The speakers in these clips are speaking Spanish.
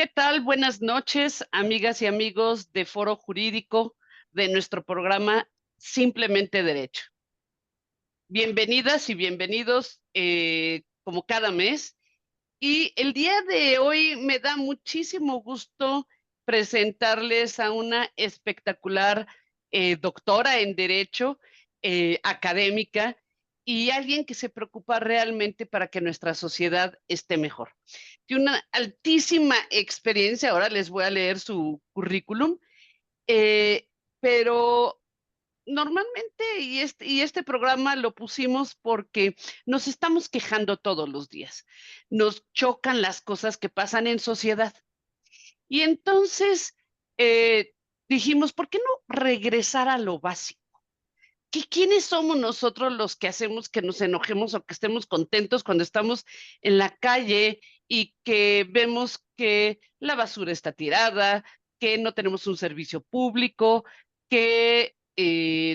¿Qué tal? Buenas noches, amigas y amigos de Foro Jurídico de nuestro programa Simplemente Derecho. Bienvenidas y bienvenidos como cada mes. Y el día de hoy me da muchísimo gusto presentarles a una espectacular doctora en Derecho, académica, y alguien que se preocupa realmente para que nuestra sociedad esté mejor. Tiene una altísima experiencia, ahora les voy a leer su currículum, eh, pero normalmente, y este programa lo pusimos porque nos estamos quejando todos los días. Nos chocan las cosas que pasan en sociedad. Y entonces dijimos, ¿por qué no regresar a lo básico? ¿Quiénes somos nosotros los que hacemos que nos enojemos o que estemos contentos cuando estamos en la calle y que vemos que la basura está tirada, que no tenemos un servicio público, que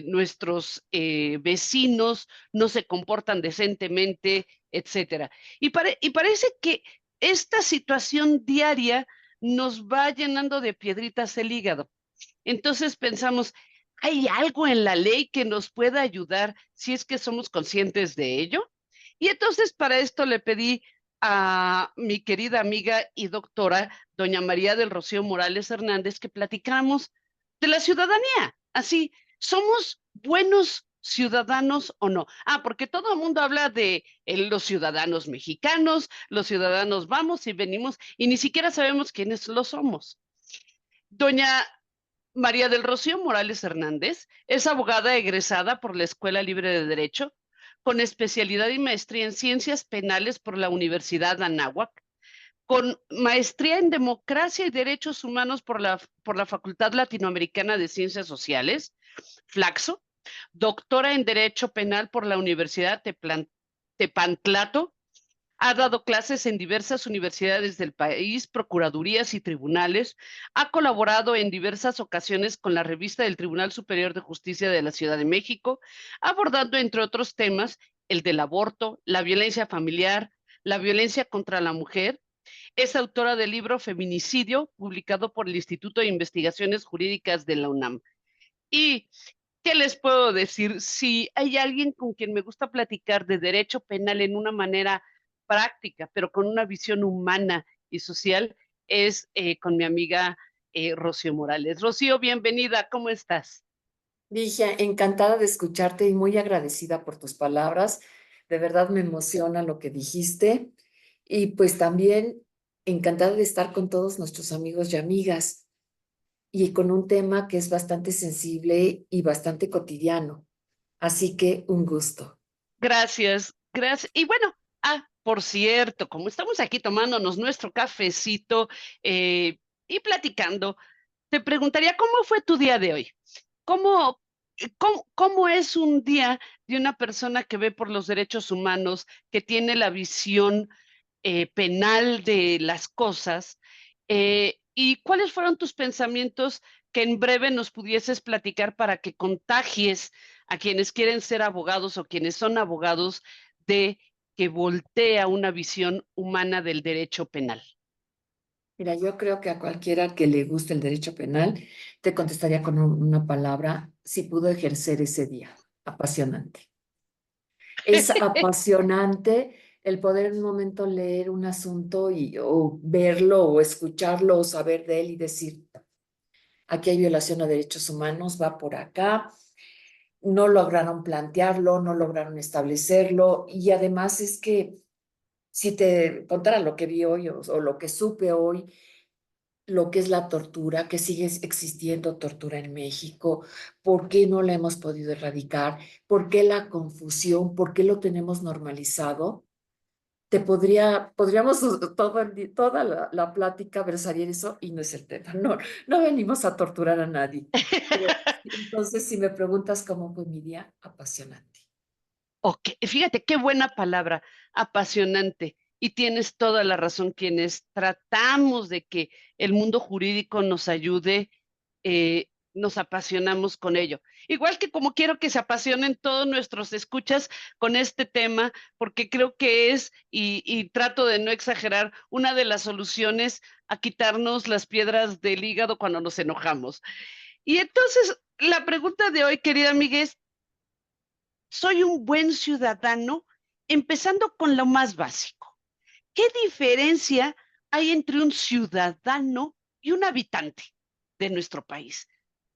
nuestros vecinos no se comportan decentemente, etcétera? Y parece que esta situación diaria nos va llenando de piedritas el hígado. Entonces pensamos, ¿hay algo en la ley que nos pueda ayudar si es que somos conscientes de ello? Y entonces para esto le pedí a mi querida amiga y doctora, doña María del Rocío Morales Hernández, que platicáramos de la ciudadanía. Así, ¿somos buenos ciudadanos o no? Porque todo el mundo habla de los ciudadanos mexicanos, los ciudadanos vamos y venimos, y ni siquiera sabemos quiénes lo somos. Doña María del Rocío Morales Hernández es abogada egresada por la Escuela Libre de Derecho, con especialidad y maestría en Ciencias Penales por la Universidad Anáhuac, con maestría en Democracia y Derechos Humanos por la Facultad Latinoamericana de Ciencias Sociales, Flaxo, doctora en Derecho Penal por la Universidad Tepantlato. Ha dado clases en diversas universidades del país, procuradurías y tribunales. Ha colaborado en diversas ocasiones con la revista del Tribunal Superior de Justicia de la Ciudad de México, abordando, entre otros temas, el del aborto, la violencia familiar, la violencia contra la mujer. Es autora del libro Feminicidio, publicado por el Instituto de Investigaciones Jurídicas de la UNAM. Y ¿qué les puedo decir? Si hay alguien con quien me gusta platicar de derecho penal en una manera práctica, pero con una visión humana y social, es con mi amiga Rocío Morales. Rocío, bienvenida, ¿cómo estás? Ligia, encantada de escucharte y muy agradecida por tus palabras. De verdad me emociona lo que dijiste. Y pues también encantada de estar con todos nuestros amigos y amigas y con un tema que es bastante sensible y bastante cotidiano. Así que un gusto. Gracias, gracias. Y bueno, por cierto, como estamos aquí tomándonos nuestro cafecito y platicando, te preguntaría, ¿cómo fue tu día de hoy? ¿Cómo, cómo es un día de una persona que ve por los derechos humanos, que tiene la visión penal de las cosas? ¿Y cuáles fueron tus pensamientos que en breve nos pudieses platicar para que contagies a quienes quieren ser abogados o quienes son abogados de que voltea una visión humana del derecho penal? Mira, yo creo que a cualquiera que le guste el derecho penal, te contestaría con una palabra, si pudo ejercer ese día. Apasionante. Es apasionante el poder en un momento leer un asunto o verlo o escucharlo o saber de él y decir, aquí hay violación a derechos humanos, va por acá, no lograron plantearlo, no lograron establecerlo y además es que si te contara lo que vi hoy o lo que supe hoy, lo que es la tortura, que sigue existiendo tortura en México, por qué no la hemos podido erradicar, por qué la confusión, por qué lo tenemos normalizado. Podríamos toda la plática versaría en eso y no es el tema. No, no venimos a torturar a nadie. Pero entonces, si me preguntas cómo fue mi día, apasionante. Ok, fíjate qué buena palabra, apasionante. Y tienes toda la razón, quienes tratamos de que el mundo jurídico nos ayude, nos apasionamos con ello. Igual que como quiero que se apasionen todos nuestros escuchas con este tema, porque creo que es, y trato de no exagerar, una de las soluciones a quitarnos las piedras del hígado cuando nos enojamos. Y entonces, la pregunta de hoy, querida amiga, es, ¿soy un buen ciudadano? Empezando con lo más básico. ¿Qué diferencia hay entre un ciudadano y un habitante de nuestro país?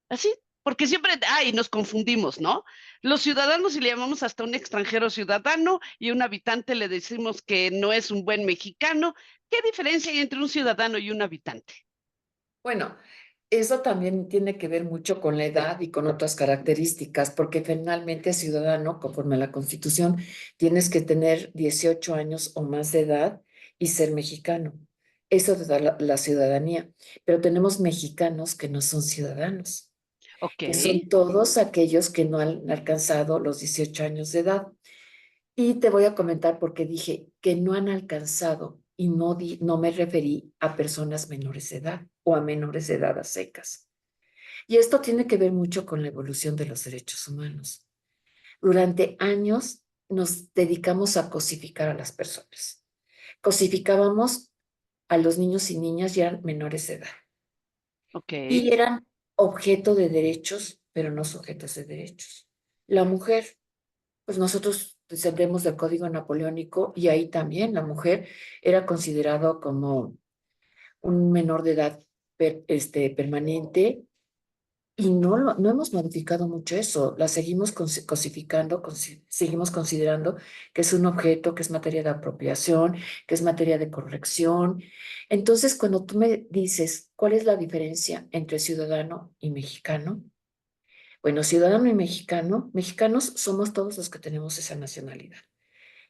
Así, porque siempre, ay, nos confundimos, ¿no? Los ciudadanos, y le llamamos hasta un extranjero ciudadano, y a un habitante le decimos que no es un buen mexicano. ¿Qué diferencia hay entre un ciudadano y un habitante? Bueno, eso también tiene que ver mucho con la edad y con otras características, porque finalmente ciudadano, conforme a la Constitución, tienes que tener 18 años o más de edad y ser mexicano. Eso te da la ciudadanía. Pero tenemos mexicanos que no son ciudadanos, Ok, que son todos aquellos que no han alcanzado los 18 años de edad. Y te voy a comentar porque dije que no han alcanzado y no me referí a personas menores de edad o a menores de edad a secas. Y esto tiene que ver mucho con la evolución de los derechos humanos. Durante años nos dedicamos a cosificar a las personas. Cosificábamos a los niños y niñas ya menores de edad ok, y eran objeto de derechos, pero no sujetos de derechos. La mujer, pues nosotros descendemos del Código Napoleónico y ahí también la mujer era considerado como un menor de edad permanente y no hemos modificado mucho eso. La seguimos cosificando, seguimos considerando que es un objeto, que es materia de apropiación, que es materia de corrección. Entonces, cuando tú me dices cuál es la diferencia entre ciudadano y mexicano, bueno, ciudadano y mexicano, mexicanos somos todos los que tenemos esa nacionalidad.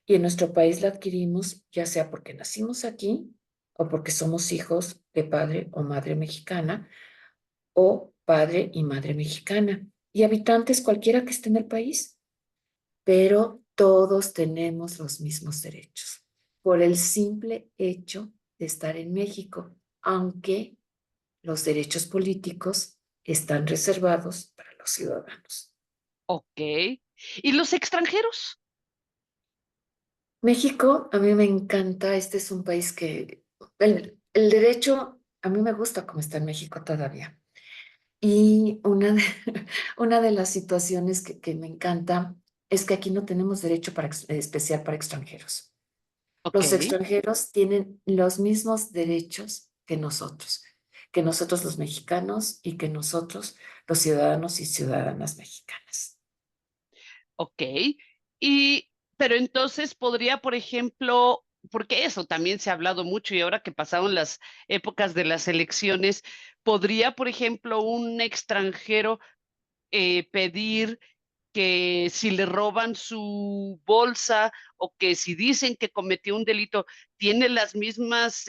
Y en nuestro país la adquirimos ya sea porque nacimos aquí o porque somos hijos de padre o madre mexicana o padre y madre mexicana y habitantes cualquiera que esté en el país, pero todos tenemos los mismos derechos por el simple hecho de estar en México, aunque los derechos políticos están reservados para los ciudadanos. ok. ¿Y los extranjeros? México, a mí me encanta, este es un país que el derecho, a mí me gusta cómo está en México todavía. Y una de las situaciones que me encanta es que aquí no tenemos derecho especial para extranjeros. Ok, Los extranjeros tienen los mismos derechos que nosotros los mexicanos y que nosotros los ciudadanos y ciudadanas mexicanas. ok. Y, pero entonces podría, por ejemplo, porque eso también se ha hablado mucho y ahora que pasaron las épocas de las elecciones, podría, por ejemplo, un extranjero pedir que si le roban su bolsa o que si dicen que cometió un delito, tiene las mismas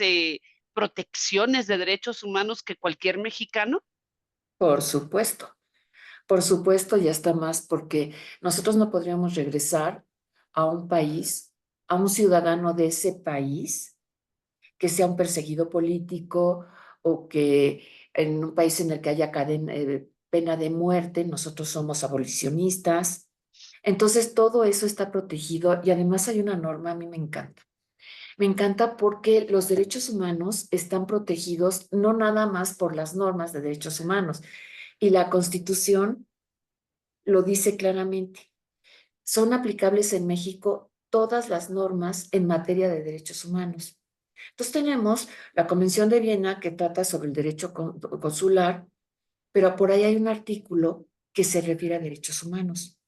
protecciones de derechos humanos que cualquier mexicano. Por supuesto. Por supuesto, ya está más porque nosotros no podríamos regresar a un país, a un ciudadano de ese país que sea un perseguido político o que en un país en el que haya pena de muerte, nosotros somos abolicionistas. Entonces, todo eso está protegido y además hay una norma, a mí me encanta. Me encanta porque los derechos humanos están protegidos no nada más por las normas de derechos humanos y la Constitución lo dice claramente. Son aplicables en México todas las normas en materia de derechos humanos. Entonces tenemos la Convención de Viena que trata sobre el derecho consular, pero por ahí hay un artículo que se refiere a derechos humanos,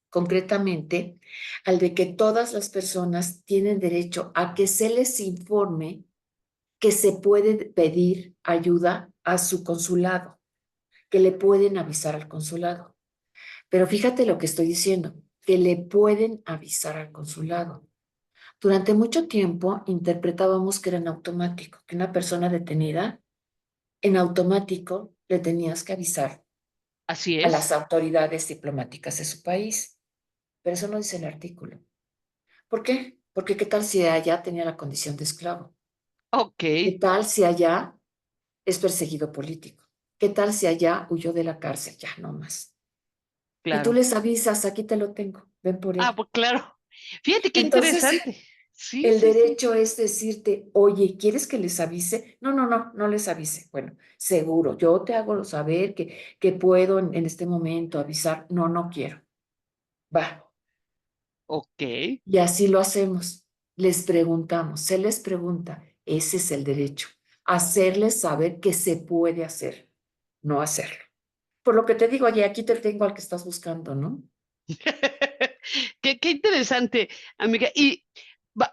concretamente al de que todas las personas tienen derecho a que se les informe que se puede pedir ayuda a su consulado, que le pueden avisar al consulado. Pero fíjate lo que estoy diciendo, que le pueden avisar al consulado. Durante mucho tiempo interpretábamos que era en automático, que una persona detenida, en automático le tenías que avisar Así a las es. autoridades diplomáticas de su país. Pero eso no dice el artículo. ¿Por qué? Porque qué tal si allá tenía la condición de esclavo. Ok, ¿Qué tal si allá es perseguido político? ¿Qué tal si allá huyó de la cárcel? Ya, no más. Y tú claro. les avisas, aquí te lo tengo, ven por Ah, él. pues claro. Fíjate qué Entonces, interesante. Sí, el sí, sí. derecho es decirte, oye, ¿quieres que les avise? No, no, no, no les avise. Bueno, seguro, yo te hago saber que puedo en este momento avisar. No, no quiero. Va. Ok, Y así lo hacemos. Les preguntamos, se les pregunta. Ese es el derecho. Hacerles saber que se puede hacer, no hacerlo. Por lo que te digo, oye, aquí te tengo al que estás buscando, ¿no? qué interesante, amiga. Y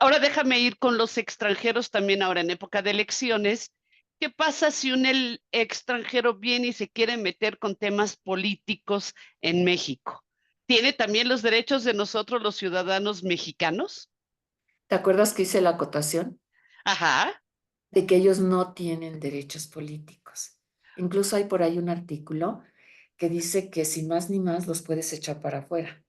ahora déjame ir con los extranjeros también ahora en época de elecciones. ¿Qué pasa si un extranjero viene y se quiere meter con temas políticos en México? ¿Tiene también los derechos de nosotros los ciudadanos mexicanos? ¿Te acuerdas que hice la acotación Ajá. de que ellos no tienen derechos políticos? Incluso hay por ahí un artículo que dice que sin más ni más los puedes echar para afuera.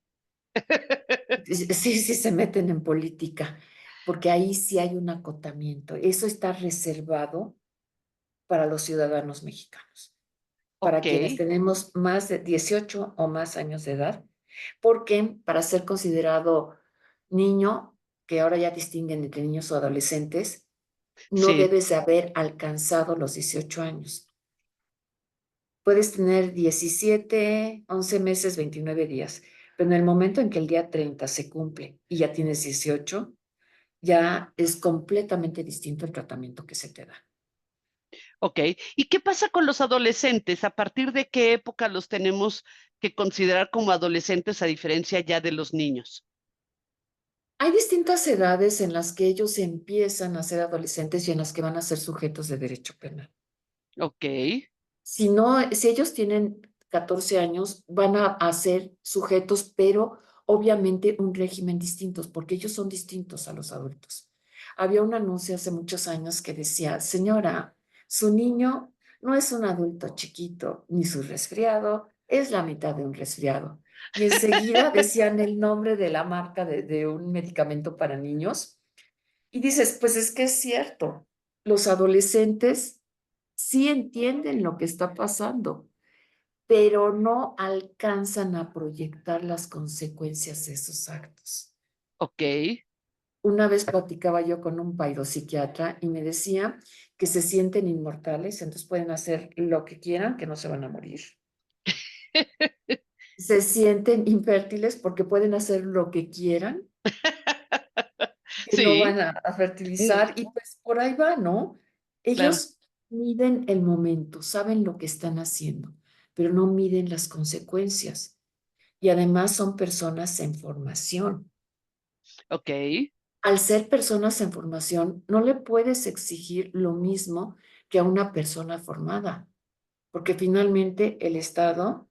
Sí, sí se meten en política, porque ahí sí hay un acotamiento. Eso está reservado para los ciudadanos mexicanos, para Ok, quienes tenemos más de 18 o más años de edad, porque para ser considerado niño, que ahora ya distinguen entre niños o adolescentes, no sí, debes de haber alcanzado los 18 años. Puedes tener 17, 11 meses, 29 días, pero en el momento en que el día 30 se cumple y ya tienes 18, ya es completamente distinto el tratamiento que se te da. ok. ¿Y qué pasa con los adolescentes? ¿A partir de qué época los tenemos que considerar como adolescentes a diferencia ya de los niños? Hay distintas edades en las que ellos empiezan a ser adolescentes y en las que van a ser sujetos de derecho penal. Ok, Si no, si ellos tienen 14 años, van a ser sujetos, pero obviamente un régimen distinto, porque ellos son distintos a los adultos. Había un anuncio hace muchos años que decía, señora, su niño no es un adulto chiquito, ni su resfriado es la mitad de un resfriado. Y enseguida decían el nombre de la marca de un medicamento para niños. Y dices, pues es que es cierto, los adolescentes sí entienden lo que está pasando, pero no alcanzan a proyectar las consecuencias de esos actos. ok. Una vez platicaba yo con un psiquiatra y me decía que se sienten inmortales, entonces pueden hacer lo que quieran, que no se van a morir. Se sienten infértiles porque pueden hacer lo que quieran, que no Sí, van a mm, fertilizar y pues por ahí va, ¿no? claro, Ellos miden el momento, saben lo que están haciendo, pero no miden las consecuencias. Y además son personas en formación. ok, Al ser personas en formación, no le puedes exigir lo mismo que a una persona formada, porque finalmente el Estado,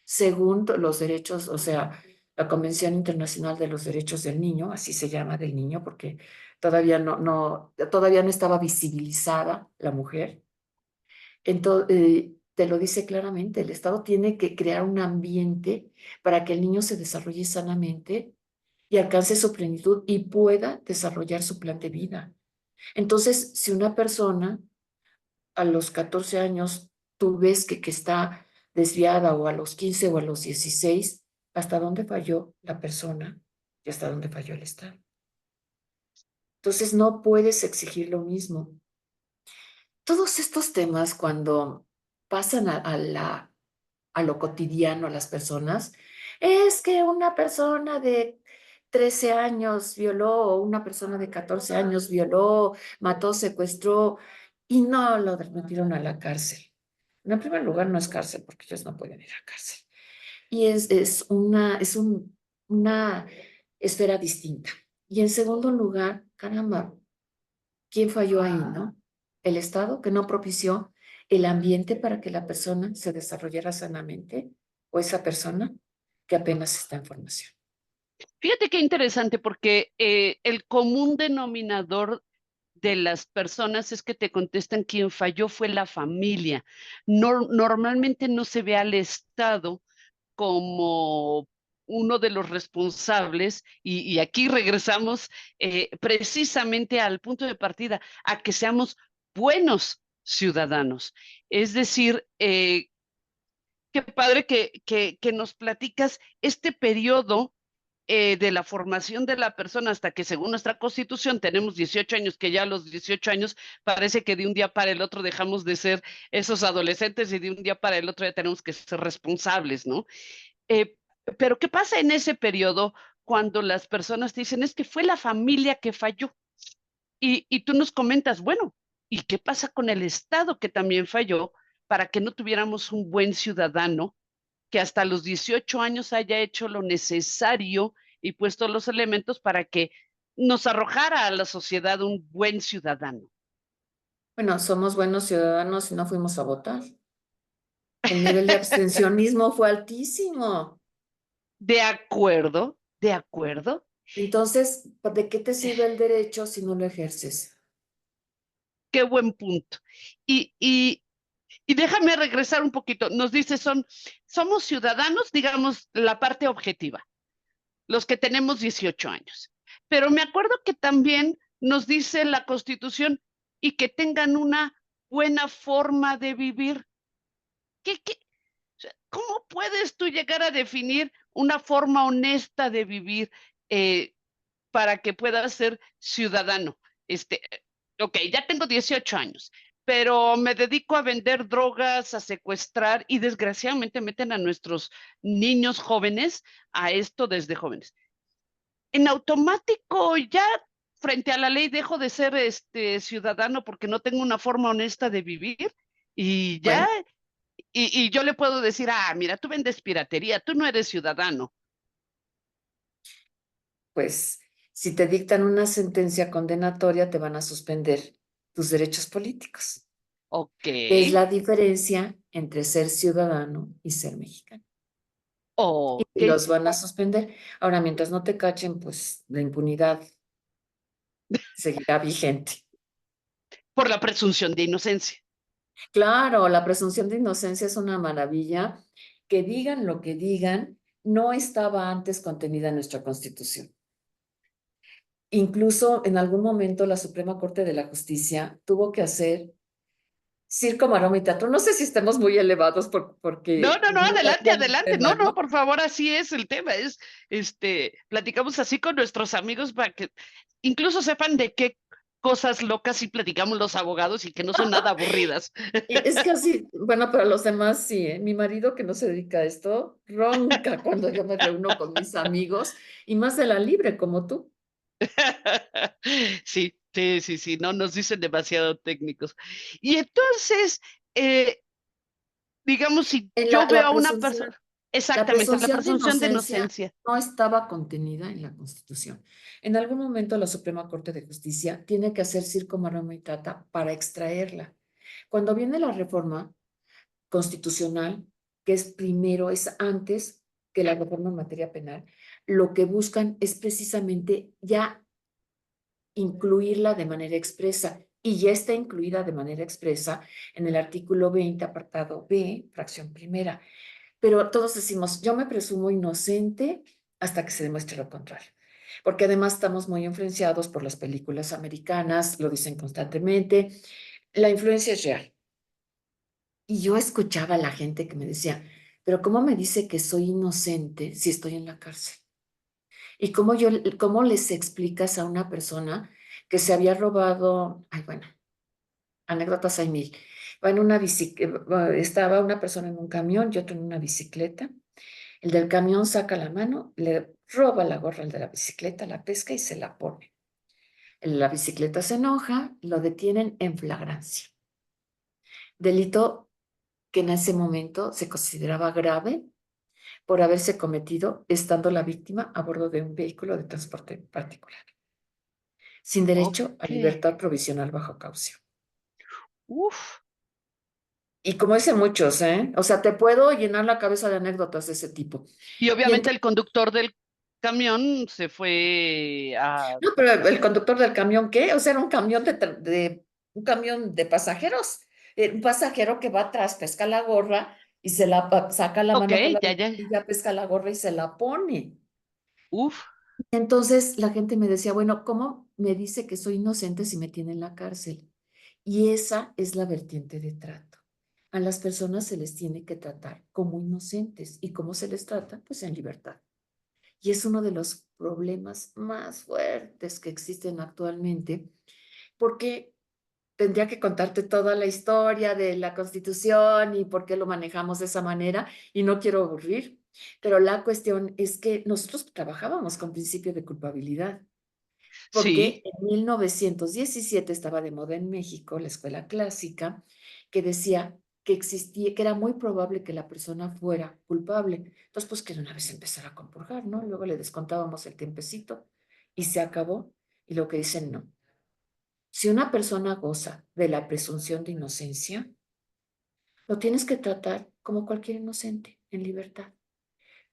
según los derechos, o sea, la Convención Internacional de los Derechos del Niño, así se llama del niño, porque todavía no estaba visibilizada la mujer. Entonces, te lo dice claramente, el Estado tiene que crear un ambiente para que el niño se desarrolle sanamente y alcance su plenitud y pueda desarrollar su plan de vida. Entonces, si una persona a los 14 años tú ves que está desviada o a los 15 o a los 16, ¿hasta dónde falló la persona y hasta dónde falló el Estado? Entonces, no puedes exigir lo mismo. Todos estos temas, cuando pasan a lo cotidiano a las personas, es que una persona de 13 años violó, o una persona de 14 años violó, mató, secuestró y no lo metieron a la cárcel. En primer lugar, no es cárcel porque ellos no pueden ir a cárcel. Y una esfera distinta. Y en segundo lugar, caramba, ¿quién falló ahí, no? El Estado que no propició el ambiente para que la persona se desarrollara sanamente o esa persona que apenas está en formación. fíjate qué interesante porque el común denominador de las personas es que te contestan quien falló fue la familia. Normalmente no se ve al Estado como uno de los responsables, y aquí regresamos precisamente al punto de partida, a que seamos buenos ciudadanos. Es decir, qué padre que nos platicas este periodo de la formación de la persona hasta que según nuestra constitución tenemos 18 años, que ya a los 18 años parece que de un día para el otro dejamos de ser esos adolescentes y de un día para el otro ya tenemos que ser responsables, ¿no? Eh, pero ¿qué pasa en ese periodo cuando las personas te dicen es que fue la familia que falló? Y tú nos comentas, bueno, ¿y qué pasa con el Estado que también falló para que no tuviéramos un buen ciudadano que hasta los 18 años haya hecho lo necesario y puesto los elementos para que nos arrojara a la sociedad un buen ciudadano? Bueno, somos buenos ciudadanos y no fuimos a votar. El nivel de abstencionismo fue altísimo. De acuerdo, de acuerdo. Entonces, ¿de qué te sirve el derecho si no lo ejerces? Qué buen punto. Y, y, y déjame regresar un poquito. Nos dice, somos ciudadanos, digamos, la parte objetiva, los que tenemos 18 años. Pero me acuerdo que también nos dice la Constitución y que tengan una buena forma de vivir. ¿Qué? ¿Cómo puedes tú llegar a definir una forma honesta de vivir para que puedas ser ciudadano? Este, ok, ya tengo 18 años, pero me dedico a vender drogas, a secuestrar y desgraciadamente meten a nuestros niños jóvenes a esto desde jóvenes. En automático ya frente a la ley dejo de ser ciudadano porque no tengo una forma honesta de vivir y ya, Bueno, y yo le puedo decir, ah, mira, tú vendes piratería, tú no eres ciudadano. pues si te dictan una sentencia condenatoria, te van a suspender tus derechos políticos. Ok, Es la diferencia entre ser ciudadano y ser mexicano. ok, Y los van a suspender. Ahora, mientras no te cachen, pues la impunidad seguirá vigente. por la presunción de inocencia. Claro, la presunción de inocencia es una maravilla. Que digan lo que digan, no estaba antes contenida en nuestra Constitución. Incluso en algún momento la Suprema Corte de la Justicia tuvo que hacer circo, maroma y teatro. No sé si estemos muy elevados No, porque no, no, no adelante, cambian el adelante. No, tema, no, ¿no? por favor, así es el tema. Platicamos así con nuestros amigos para que incluso sepan de qué cosas locas sí platicamos los abogados y que no son nada aburridas. Y es que así, bueno, para los demás sí, ¿eh? Mi marido que no se dedica a esto, ronca cuando yo me reúno con mis amigos y más de la libre como tú. Sí, sí, sí, sí, no nos dicen demasiado técnicos. Y entonces, eh, digamos, si En yo veo la a una persona, presunción, la exactamente, la presunción de presunción de inocencia inocencia. no estaba contenida en la Constitución. En algún momento la Suprema Corte de Justicia tiene que hacer circo, maroma y tata para extraerla. Cuando viene la reforma constitucional, que es primero, es antes que la reforma en materia penal, lo que buscan es precisamente ya incluirla de manera expresa y ya está incluida de manera expresa en el artículo 20, apartado B, fracción primera. Pero todos decimos, yo me presumo inocente hasta que se demuestre lo contrario. Porque además estamos muy influenciados por las películas americanas, lo dicen constantemente. La influencia es real. Y yo escuchaba a la gente que me decía, pero ¿cómo me dice que soy inocente si estoy en la cárcel? ¿Y cómo les explicas a una persona que se había robado, ay, bueno, anécdotas hay mil. Estaba una persona en un camión y otro en una bicicleta. El del camión saca la mano, le roba la gorra al de la bicicleta, la pesca y se la pone. El de la bicicleta se enoja, lo detienen en flagrancia. Delito que en ese momento se consideraba grave por haberse cometido estando la víctima a bordo de un vehículo de transporte particular, sin derecho a Ok. libertad provisional bajo caución. Uf. Y como dicen muchos, ¿eh? O sea, te puedo llenar la cabeza de anécdotas de ese tipo. Y Y obviamente el conductor del camión se fue a... no, pero el conductor del camión, ¿qué? O sea, era un camión un camión de pasajeros. Un pasajero que va atrás, pesca la gorra y saca la Ok, mano por la ya, ya. ventanilla, pesca la gorra y se la pone. Uf. Entonces la gente me decía, bueno, ¿cómo me dice que soy inocente si me tiene en la cárcel? Y esa es la vertiente de trato. A las personas se les tiene que tratar como inocentes. ¿Y cómo se les trata? Pues en libertad. Y es uno de los problemas más fuertes que existen actualmente, porque tendría que contarte toda la historia de la Constitución y por qué lo manejamos de esa manera, y no quiero aburrir, pero la cuestión es que nosotros trabajábamos con principio de culpabilidad, porque Sí, en 1917 estaba de moda en México la escuela clásica que decía que existía, que era muy probable que la persona fuera culpable. Entonces, pues que de una vez empezara a compurgar, ¿no? Luego le descontábamos el tiempecito y se acabó. Y lo que dicen, no. Si una persona goza de la presunción de inocencia, lo tienes que tratar como cualquier inocente, en libertad.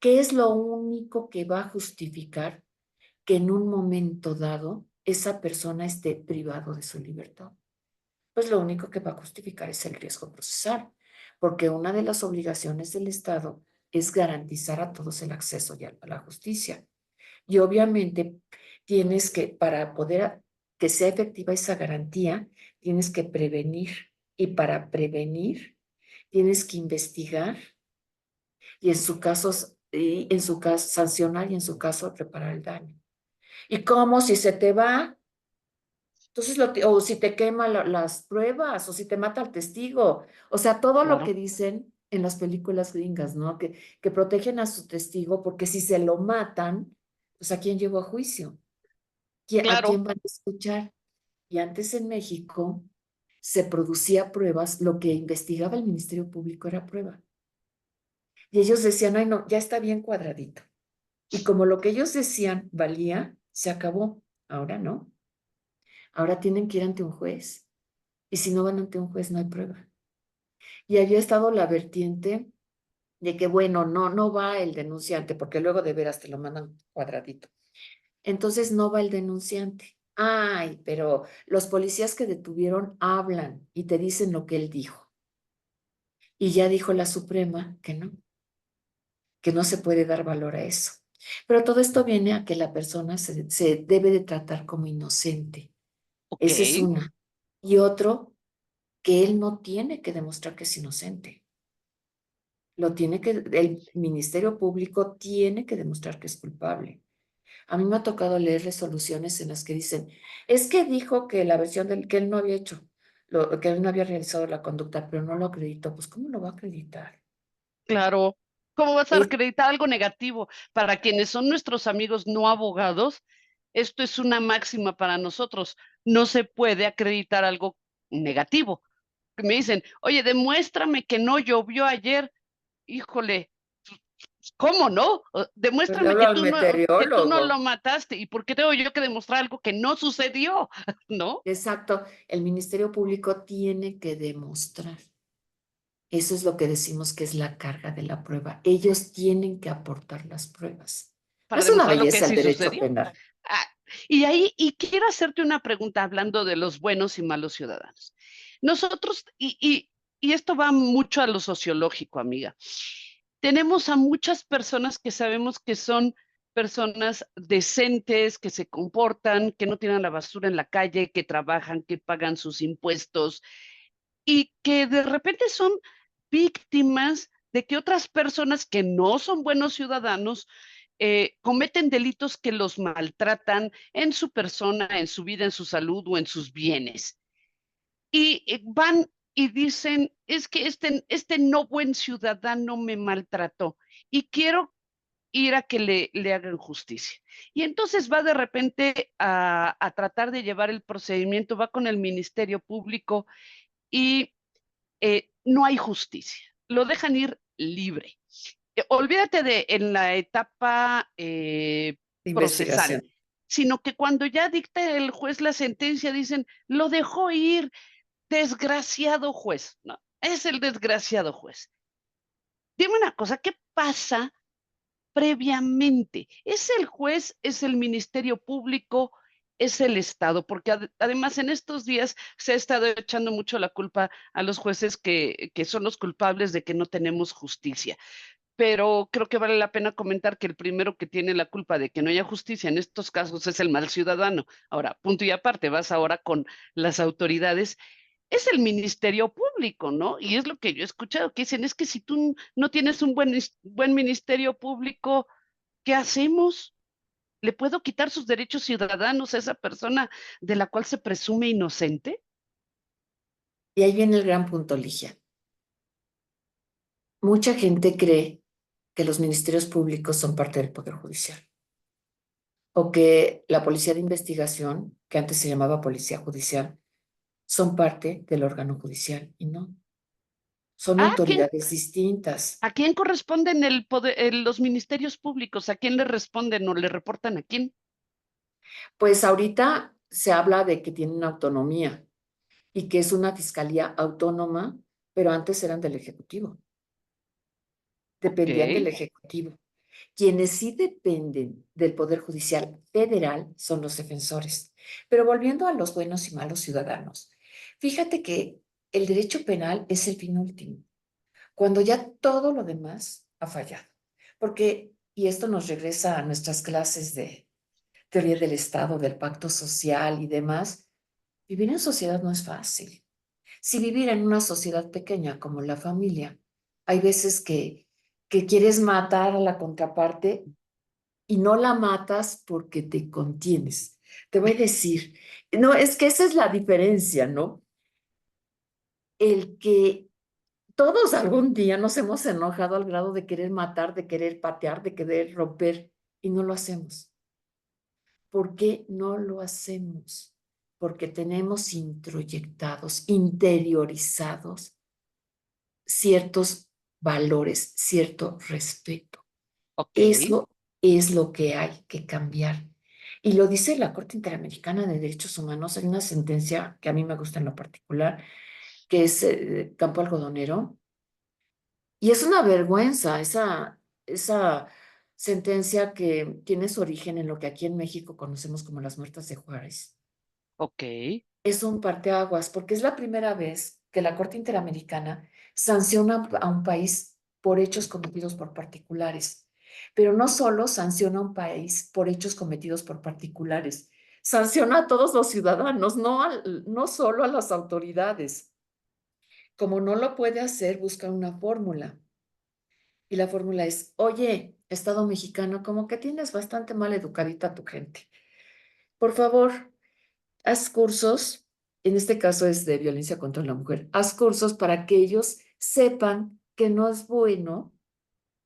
¿Qué es lo único que va a justificar que en un momento dado esa persona esté privado de su libertad? Pues lo único que va a justificar es el riesgo procesal, porque una de las obligaciones del Estado es garantizar a todos el acceso a la justicia. Y obviamente tienes que, para poder que sea efectiva esa garantía, tienes que prevenir. Y para prevenir, tienes que investigar y en su caso sancionar y en su caso reparar el daño. ¿Y cómo si se te va? Entonces, o si te quema las pruebas, o si te mata el testigo. O sea, todo lo claro, que dicen en las películas gringas, ¿no? Que protegen a su testigo porque si se lo matan, pues ¿a quién llevó a juicio? ¿A claro, quién van a escuchar? Y antes en México se producía pruebas, lo que investigaba el Ministerio Público era prueba. Y ellos decían, ay, no, ya está bien cuadradito. Y como lo que ellos decían valía, se acabó. Ahora no. Ahora tienen que ir ante un juez. Y si no van ante un juez, no hay prueba. Y había estado la vertiente de que, bueno, no va el denunciante, porque luego de veras te lo mandan cuadradito. Entonces no va el denunciante. Ay, pero los policías que detuvieron hablan y te dicen lo que él dijo. Y ya dijo la Suprema que no se puede dar valor a eso. Pero todo esto viene a que la persona se debe de tratar como inocente. ok, Esa es una. Y otro, que él no tiene que demostrar que es inocente. El Ministerio Público tiene que demostrar que es culpable. A mí me ha tocado leer resoluciones en las que dicen, es que dijo que la versión del que él no había hecho, que él no había realizado la conducta, pero no lo acreditó. Pues, ¿cómo lo va a acreditar? claro. ¿Cómo vas a Es, acreditar algo negativo? Para quienes son nuestros amigos no abogados, esto es una máxima para nosotros. No se puede acreditar algo negativo. Me dicen, oye, demuéstrame que no llovió ayer. Híjole, ¿cómo no? pues le Demuéstrame hablo al que tú no lo meteorólogo. mataste. ¿Y por qué tengo yo que demostrar algo que no sucedió? ¿No? Exacto, el Ministerio Público tiene que demostrar. Eso es lo que decimos que es la carga de la prueba. Ellos tienen que aportar las pruebas. No Para es una demostrar lo que belleza el sí derecho sucedió. penal. Ah, y ahí, y quiero hacerte una pregunta hablando de los buenos y malos ciudadanos. Nosotros, y esto va mucho a lo sociológico, amiga, tenemos a muchas personas que sabemos que son personas decentes, que se comportan, que no tiran la basura en la calle, que trabajan, que pagan sus impuestos y que de repente son víctimas de que otras personas que no son buenos ciudadanos cometen delitos que los maltratan en su persona, en su vida, en su salud o en sus bienes. Y van y dicen, es que este no buen ciudadano me maltrató y quiero ir a que le hagan justicia. Y entonces va de repente a tratar de llevar el procedimiento, va con el Ministerio Público y no hay justicia, lo dejan ir libre. Olvídate de en la etapa De procesal, investigación. sino que cuando ya dicta el juez la sentencia, dicen, lo dejó ir, desgraciado juez, ¿no? Es el desgraciado juez. Dime una cosa, ¿qué pasa previamente? ¿Es el juez, es el Ministerio Público, es el Estado? Porque además en estos días se ha estado echando mucho la culpa a los jueces que son los culpables de que no tenemos justicia. Pero creo que vale la pena comentar que el primero que tiene la culpa de que no haya justicia en estos casos es el mal ciudadano. Ahora, punto y aparte, vas ahora con las autoridades. es el Ministerio Público, ¿no? Y es lo que yo he escuchado, que dicen, es que si tú no tienes un buen Ministerio Público, ¿qué hacemos? ¿Le puedo quitar sus derechos ciudadanos a esa persona de la cual se presume inocente? Y ahí viene el gran punto, Ligia. Mucha gente cree que los ministerios públicos son parte del Poder Judicial o que la policía de investigación, que antes se llamaba policía judicial, son parte del órgano judicial y no, son ¿A quién, autoridades distintas. a quién corresponden los ministerios públicos? ¿A quién le responden o le reportan a quién? Pues ahorita se habla de que tienen autonomía y que es una fiscalía autónoma, pero antes eran del Ejecutivo, Ok, dependían del Ejecutivo. Quienes sí dependen del Poder Judicial federal son los defensores. Pero volviendo a los buenos y malos ciudadanos, fíjate que el derecho penal es el fin último, cuando ya todo lo demás ha fallado. Porque, y esto nos regresa a nuestras clases de teoría del Estado, del pacto social y demás, vivir en sociedad no es fácil. Si vivir en una sociedad pequeña como la familia, hay veces que quieres matar a la contraparte y no la matas porque te contienes. Te voy a decir, no, es que esa es la diferencia, ¿no? El que todos algún día nos hemos enojado al grado de querer matar, de querer patear, de querer romper y no lo hacemos. ¿Por qué no lo hacemos? Porque tenemos introyectados, interiorizados ciertos valores, cierto respeto. ok. Eso es lo que hay que cambiar. Y lo dice la Corte Interamericana de Derechos Humanos. Hay una sentencia que a mí me gusta en lo particular, que es Campo Algodonero. Y es una vergüenza esa sentencia que tiene su origen en lo que aquí en México conocemos como las muertas de Juárez. Ok. Es un parteaguas, porque es la primera vez que la Corte Interamericana sanciona a un país por hechos cometidos por particulares. Pero no solo sanciona a un país por hechos cometidos por particulares, sanciona a todos los ciudadanos, no solo a las autoridades. Como no lo puede hacer, busca una fórmula. Y la fórmula es, oye, Estado mexicano, como que tienes bastante mal educadita a tu gente. Por favor, haz cursos, en este caso es de violencia contra la mujer, haz cursos para que ellos sepan que no es bueno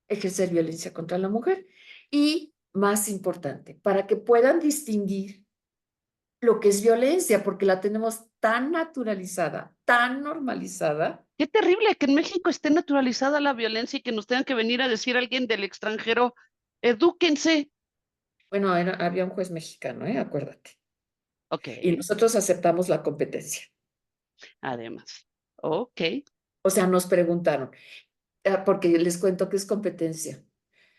ejercer violencia contra la mujer. Y más importante, para que puedan distinguir lo que es violencia, porque la tenemos tan naturalizada, tan normalizada. Qué terrible que en México esté naturalizada la violencia y que nos tengan que venir a decir alguien del extranjero, edúquense. Bueno, había un juez mexicano, acuérdate. Ok, Y nosotros aceptamos la competencia. además. Ok. O sea, nos preguntaron, porque les cuento que es competencia.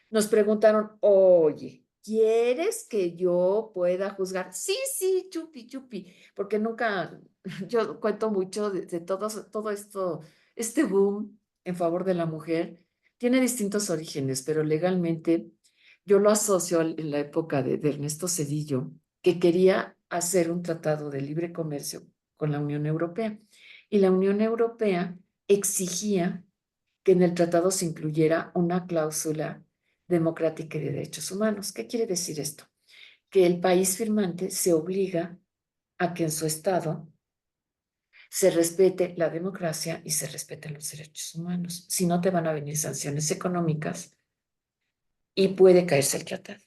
Nos preguntaron, oye, ¿quieres que yo pueda juzgar? Sí, sí, chupi, chupi, porque nunca, yo cuento mucho de todo esto, este boom en favor de la mujer tiene distintos orígenes, pero legalmente yo lo asocio en la época de Ernesto Zedillo, que quería hacer un tratado de libre comercio con la Unión Europea. Y la Unión Europea exigía que en el tratado se incluyera una cláusula democrática y de derechos humanos. ¿Qué quiere decir esto? Que el país firmante se obliga a que en su estado se respete la democracia y se respeten los derechos humanos. Si no, te van a venir sanciones económicas y puede caerse el tratado.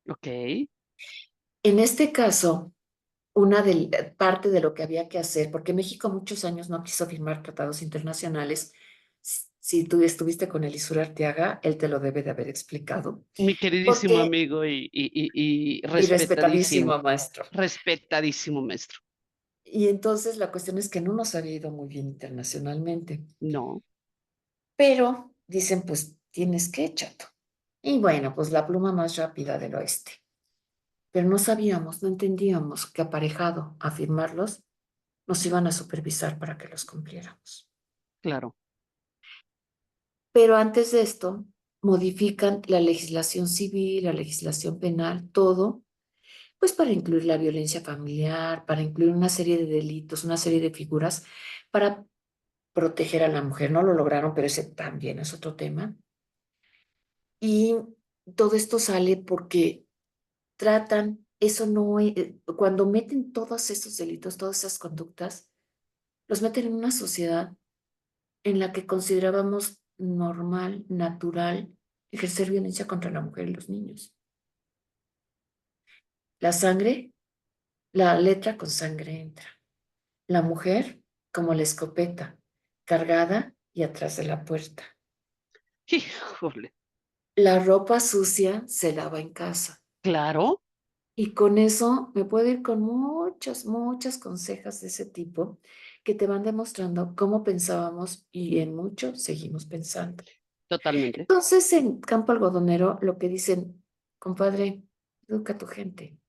Ok. En este caso, parte de lo que había que hacer, porque México muchos años no quiso firmar tratados internacionales. Si tú estuviste con Elisur Arteaga, él te lo debe de haber explicado. Mi queridísimo Porque, amigo y y respetadísimo, respetadísimo, maestro. respetadísimo maestro. Y entonces la cuestión es que no nos había ido muy bien internacionalmente. No, Pero dicen, pues tienes que, chato. Y bueno, pues la pluma más rápida del oeste. Pero no sabíamos, no entendíamos que aparejado a firmarlos, nos iban a supervisar para que los cumpliéramos. claro. Pero antes de esto, modifican la legislación civil, la legislación penal, todo, pues para incluir la violencia familiar, para incluir una serie de delitos, una serie de figuras para proteger a la mujer. No lo lograron, pero ese también es otro tema. Y todo esto sale porque tratan, eso no, cuando meten todos esos delitos, todas esas conductas, los meten en una sociedad en la que considerábamos normal, natural, ejercer violencia contra la mujer y los niños. La sangre, la letra con sangre entra. La mujer como la escopeta, cargada y atrás de la puerta. Híjole, La ropa sucia se lava en casa. claro, Y con eso me puedo ir con muchas, muchas consejas de ese tipo que te van demostrando cómo pensábamos y en mucho seguimos pensando. totalmente. Entonces, en Campo Algodonero, lo que dicen, compadre, educa a tu gente.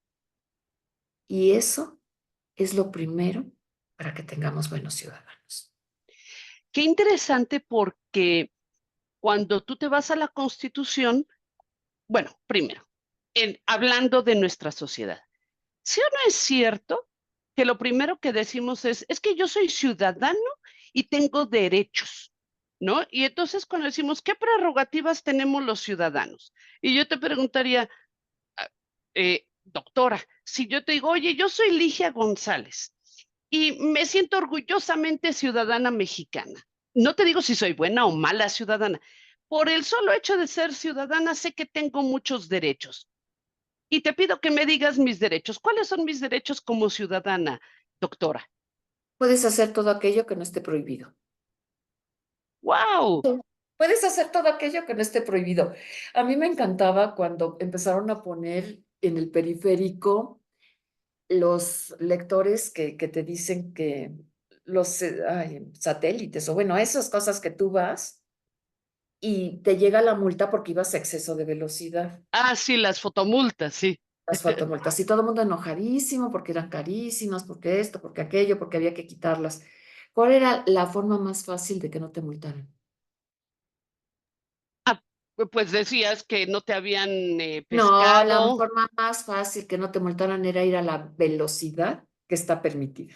Y eso es lo primero para que tengamos buenos ciudadanos. Qué interesante porque cuando tú te vas a la Constitución, bueno, primero, hablando de nuestra sociedad, ¿sí o no es cierto que lo primero que decimos es que yo soy ciudadano y tengo derechos, ¿no? Y entonces cuando decimos, ¿qué prerrogativas tenemos los ciudadanos? Y yo te preguntaría, doctora, si yo te digo, oye, yo soy Ligia González y me siento orgullosamente ciudadana mexicana. No te digo si soy buena o mala ciudadana. Por el solo hecho de ser ciudadana, sé que tengo muchos derechos. Y te pido que me digas mis derechos. ¿Cuáles son mis derechos como ciudadana, doctora? Puedes hacer todo aquello que no esté prohibido. ¡Wow! Puedes hacer todo aquello que no esté prohibido. A mí me encantaba cuando empezaron a poner en el periférico los lectores que te dicen que los satélites o bueno, esas cosas que tú vas y te llega la multa porque ibas a exceso de velocidad, Ah, sí, las fotomultas, sí. las fotomultas. Y todo el mundo enojadísimo porque eran carísimas, porque esto, porque aquello, porque había que quitarlas. ¿Cuál era la forma más fácil de que no te multaran? Ah, pues decías que no te habían No, la pescado. forma más fácil que no te multaran era ir a la velocidad que está permitida.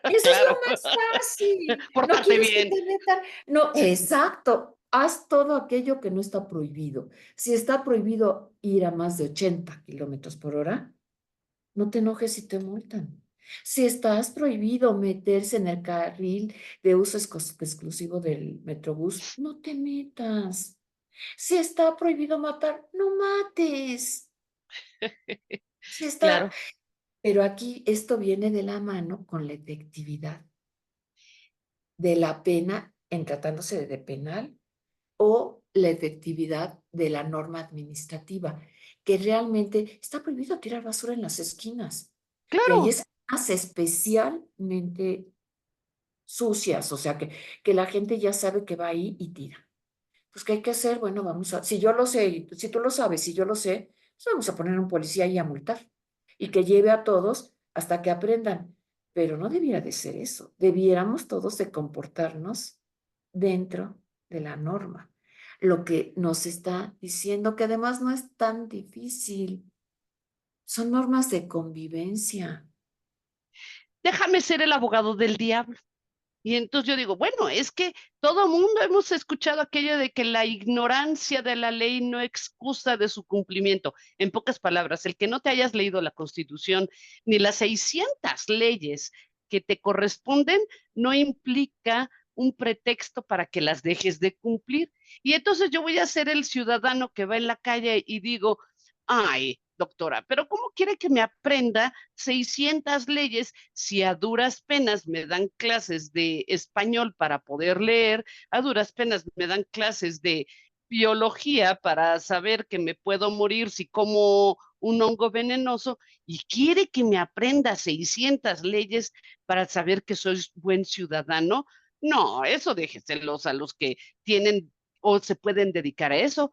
Eso es lo Claro. más fácil. No Pórtate quieres que bien. te metan. No, exacto. Haz todo aquello que no está prohibido. Si está prohibido ir a más de 80 kilómetros por hora, no te enojes si te multan. Si estás prohibido meterse en el carril de uso exclusivo del Metrobús, no te metas. Si está prohibido matar, no mates. Si está, Claro, pero aquí esto viene de la mano con la efectividad de la pena en tratándose de penal o la efectividad de la norma administrativa, que realmente está prohibido tirar basura en las esquinas, que hay claro. esquinas especialmente sucias, o sea, que la gente ya sabe que va ahí y tira. Pues, ¿qué hay que hacer? Bueno, vamos a, si yo lo sé, si tú lo sabes, si yo lo sé, pues vamos a poner un policía ahí a multar y que lleve a todos hasta que aprendan. Pero no debiera de ser eso. Debiéramos todos de comportarnos dentro de la norma. Lo que nos está diciendo que además no es tan difícil. Son normas de convivencia. Déjame ser el abogado del diablo. Y entonces yo digo, bueno, es que todo mundo hemos escuchado aquello de que la ignorancia de la ley no excusa de su cumplimiento. En pocas palabras, el que no te hayas leído la Constitución ni las 600 leyes que te corresponden no implica un pretexto para que las dejes de cumplir. Y entonces yo voy a ser el ciudadano que va en la calle y digo, ay, doctora, pero ¿cómo quiere que me aprenda 600 leyes si a duras penas me dan clases de español para poder leer, a duras penas me dan clases de biología para saber que me puedo morir si como un hongo venenoso y quiere que me aprenda 600 leyes para saber que soy buen ciudadano? No, eso déjeselos a los que tienen o se pueden dedicar a eso.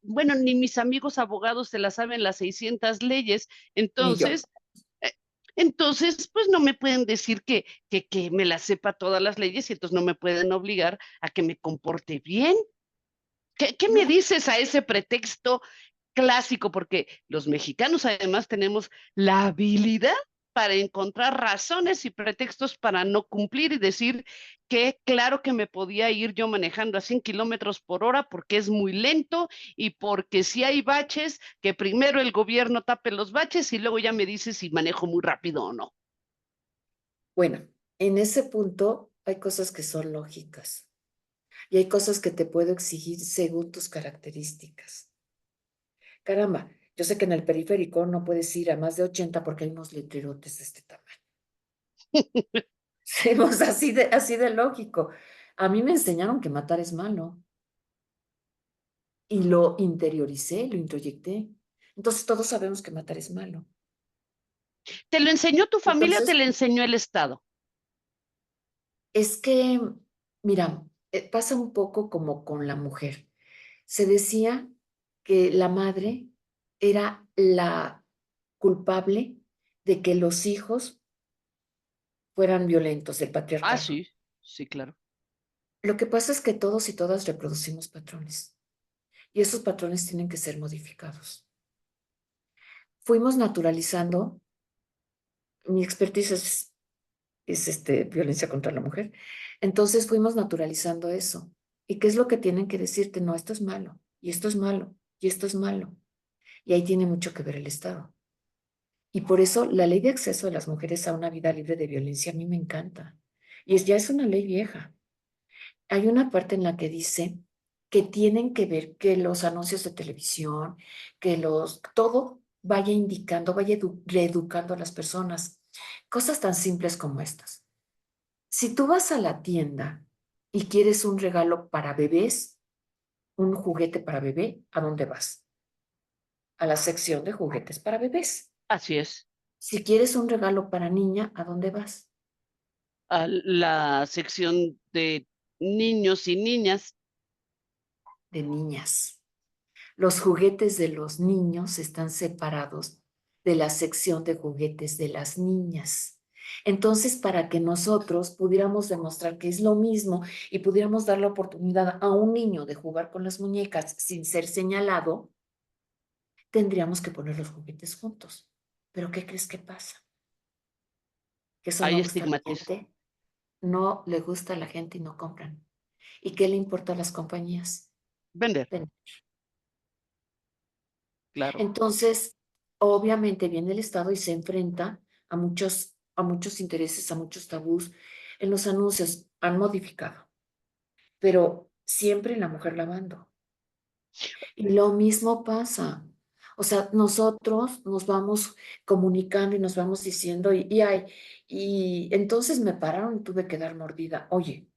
Bueno, ni mis amigos abogados se las saben las 600 leyes, Ni yo. entonces eh, entonces, pues no me pueden decir que me las sepa todas las leyes y entonces no me pueden obligar a que me comporte bien. ¿Qué me No, dices a ese pretexto? clásico, porque los mexicanos además tenemos la habilidad para encontrar razones y pretextos para no cumplir y decir que claro que me podía ir yo manejando a 100 kilómetros por hora porque es muy lento y porque si hay baches, que primero el gobierno tape los baches y luego ya me dice si manejo muy rápido o no. Bueno, en ese punto hay cosas que son lógicas y hay cosas que te puedo exigir según tus características. Caramba, yo sé que en el periférico no puedes ir a más de 80 porque hay unos letrerotes de este tamaño. Somos así de lógico. A mí me enseñaron que matar es malo y lo interioricé, lo introyecté. Entonces todos sabemos que matar es malo. ¿Te lo enseñó tu familia o te Entonces, lo enseñó el Estado? es que, mira, pasa un poco como con la mujer. Se decía que la madre era la culpable de que los hijos fueran violentos, el Ah, patriarcado. sí, sí, claro. Lo que pasa es que todos y todas reproducimos patrones y esos patrones tienen que ser modificados. Fuimos naturalizando, mi expertise es violencia contra la mujer, entonces fuimos naturalizando eso. ¿Y qué es lo que tienen que decirte? No, esto es malo, y esto es malo, y esto es malo. Y ahí tiene mucho que ver el Estado. Y por eso la ley de acceso de las mujeres a una vida libre de violencia a mí me encanta. Y ya es una ley vieja. Hay una parte en la que dice que tienen que ver que los anuncios de televisión, todo vaya indicando, vaya reeducando a las personas. Cosas tan simples como estas. Si tú vas a la tienda y quieres un regalo para bebés, un juguete para bebé, ¿a dónde vas? A la sección de juguetes para bebés. Así es. Si quieres un regalo para niña, ¿a dónde vas? A la sección de niños y niñas. De niñas. Los juguetes de los niños están separados de la sección de juguetes de las niñas. Entonces, para que nosotros pudiéramos demostrar que es lo mismo y pudiéramos dar la oportunidad a un niño de jugar con las muñecas sin ser señalado, tendríamos que poner los juguetes juntos. Pero ¿qué crees que pasa? Que eso Hay no gusta a la estigmatismo. gente, no le gusta a la gente y no compran. ¿Y qué le importa a las compañías? Vender, Ven. claro. Entonces, obviamente viene el Estado y se enfrenta a muchos intereses, a muchos tabús. En los anuncios han modificado, pero siempre la mujer lavando. Y lo mismo pasa. O sea, nosotros nos vamos comunicando y nos vamos diciendo, y entonces me pararon y tuve que dar mordida. Oye,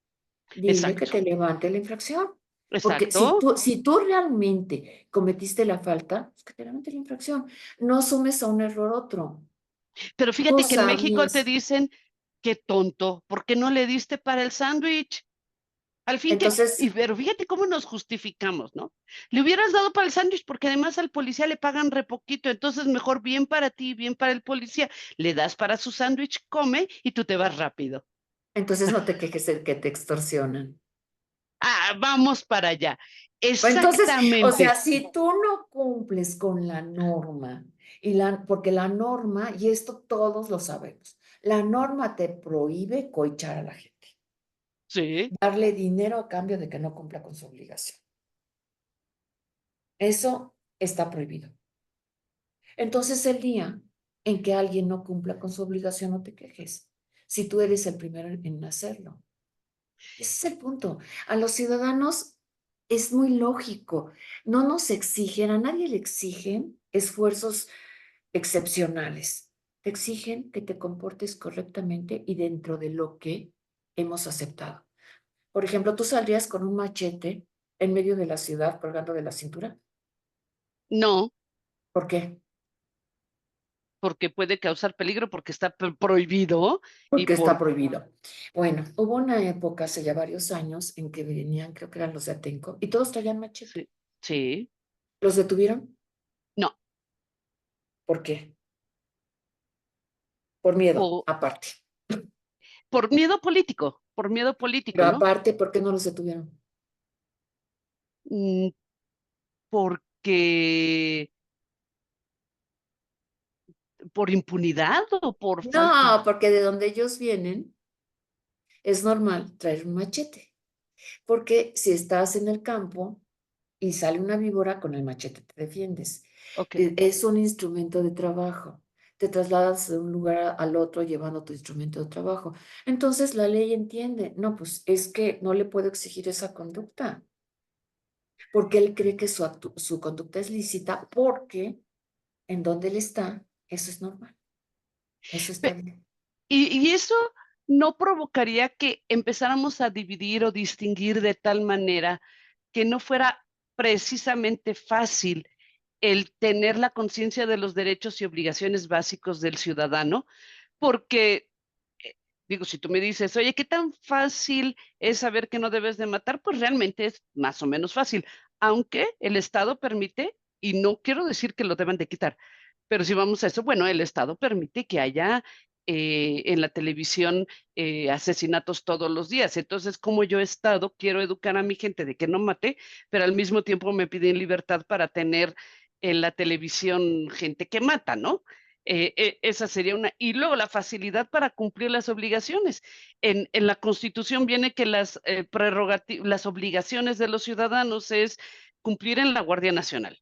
dile que Exacto, te levante la infracción. Porque exacto. si tú realmente cometiste la falta, pues que te levante la infracción. No sumes a un error otro. Pero fíjate que en Cosa, México te mis. dicen, qué tonto, ¿por qué no le diste para el sándwich? Al fin que, y Entonces, pero fíjate cómo nos justificamos, ¿no? Le hubieras dado para el sándwich porque además al policía le pagan re poquito, entonces mejor bien para ti, bien para el policía, le das para su sándwich, come y tú te vas rápido. entonces no te quejes de que te extorsionan. Ah, vamos para allá. Entonces, o sea, Exactamente. si tú no cumples con la norma, porque la norma, y esto todos lo sabemos, la norma te prohíbe coichar a la gente, Sí, darle dinero a cambio de que no cumpla con su obligación. Eso está prohibido. Entonces, el día en que alguien no cumpla con su obligación, no te quejes, si tú eres el primero en hacerlo. Ese es el punto. A los ciudadanos es muy lógico. No nos exigen, a nadie le exigen esfuerzos excepcionales. Te exigen que te comportes correctamente y dentro de lo que hemos aceptado. Por ejemplo, tú saldrías con un machete en medio de la ciudad colgando de la cintura. no, ¿Por qué? porque puede causar peligro porque está prohibido y Porque está por, prohibido. Bueno, hubo una época hace ya varios años en que venían, creo que eran los de Atenco, y todos traían machete. sí, sí, ¿Los detuvieron? no, ¿Por qué? Por miedo, por, aparte. por miedo político, Pero ¿no? aparte, ¿por qué no los detuvieron? Mm, porque porque por impunidad o por falta. No, porque de donde ellos vienen es normal traer un machete, porque si estás en el campo y sale una víbora, con el machete te defiendes. Ok. Es un instrumento de trabajo. Te trasladas de un lugar al otro llevando tu instrumento de trabajo. Entonces la ley entiende, no, pues es que no le puedo exigir esa conducta, porque él cree que su conducta es lícita, porque en donde él está, eso es normal, eso está Pe- bien. y eso no provocaría que empezáramos a dividir o distinguir de tal manera que no fuera precisamente fácil el tener la conciencia de los derechos y obligaciones básicos del ciudadano, porque, digo, si tú me dices, oye, ¿qué tan fácil es saber que no debes de matar? Pues realmente es más o menos fácil, aunque el Estado permite, y no quiero decir que lo deban de quitar, pero si vamos a eso, bueno, el Estado permite que haya en la televisión asesinatos todos los días. Entonces, como yo Estado quiero educar a mi gente de que no mate, pero al mismo tiempo me piden libertad para tener en la televisión gente que mata, ¿no? Esa sería una. Y luego la facilidad para cumplir las obligaciones. En la Constitución viene que las obligaciones de los ciudadanos es cumplir en la Guardia Nacional,